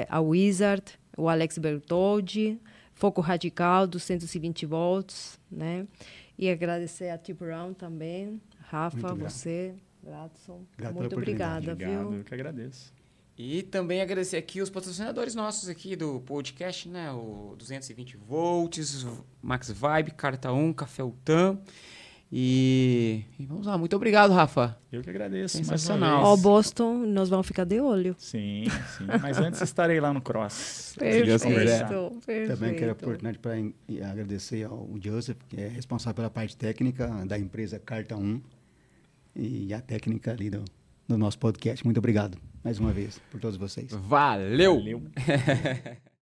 a Wizard, o Alex Bertoldi, Foco Radical, 220 volts, né? E agradecer a T-Brown também, Rafa, você, Gladson. Muito obrigada, viu? Eu que agradeço. E também agradecer aqui os patrocinadores nossos aqui do podcast, né? O 220 volts, Max Vibe, Carta 1, Café Utam. E vamos lá, muito obrigado, Rafa. Eu que agradeço. Sensacional. Ó, Boston, nós vamos ficar de olho. Sim. Mas antes estarei lá no Cross. Perfeito. Também quero a oportunidade para agradecer ao Joseph, que é responsável pela parte técnica da empresa Carta 1 e a técnica ali do nosso podcast. Muito obrigado mais uma vez por todos vocês. Valeu.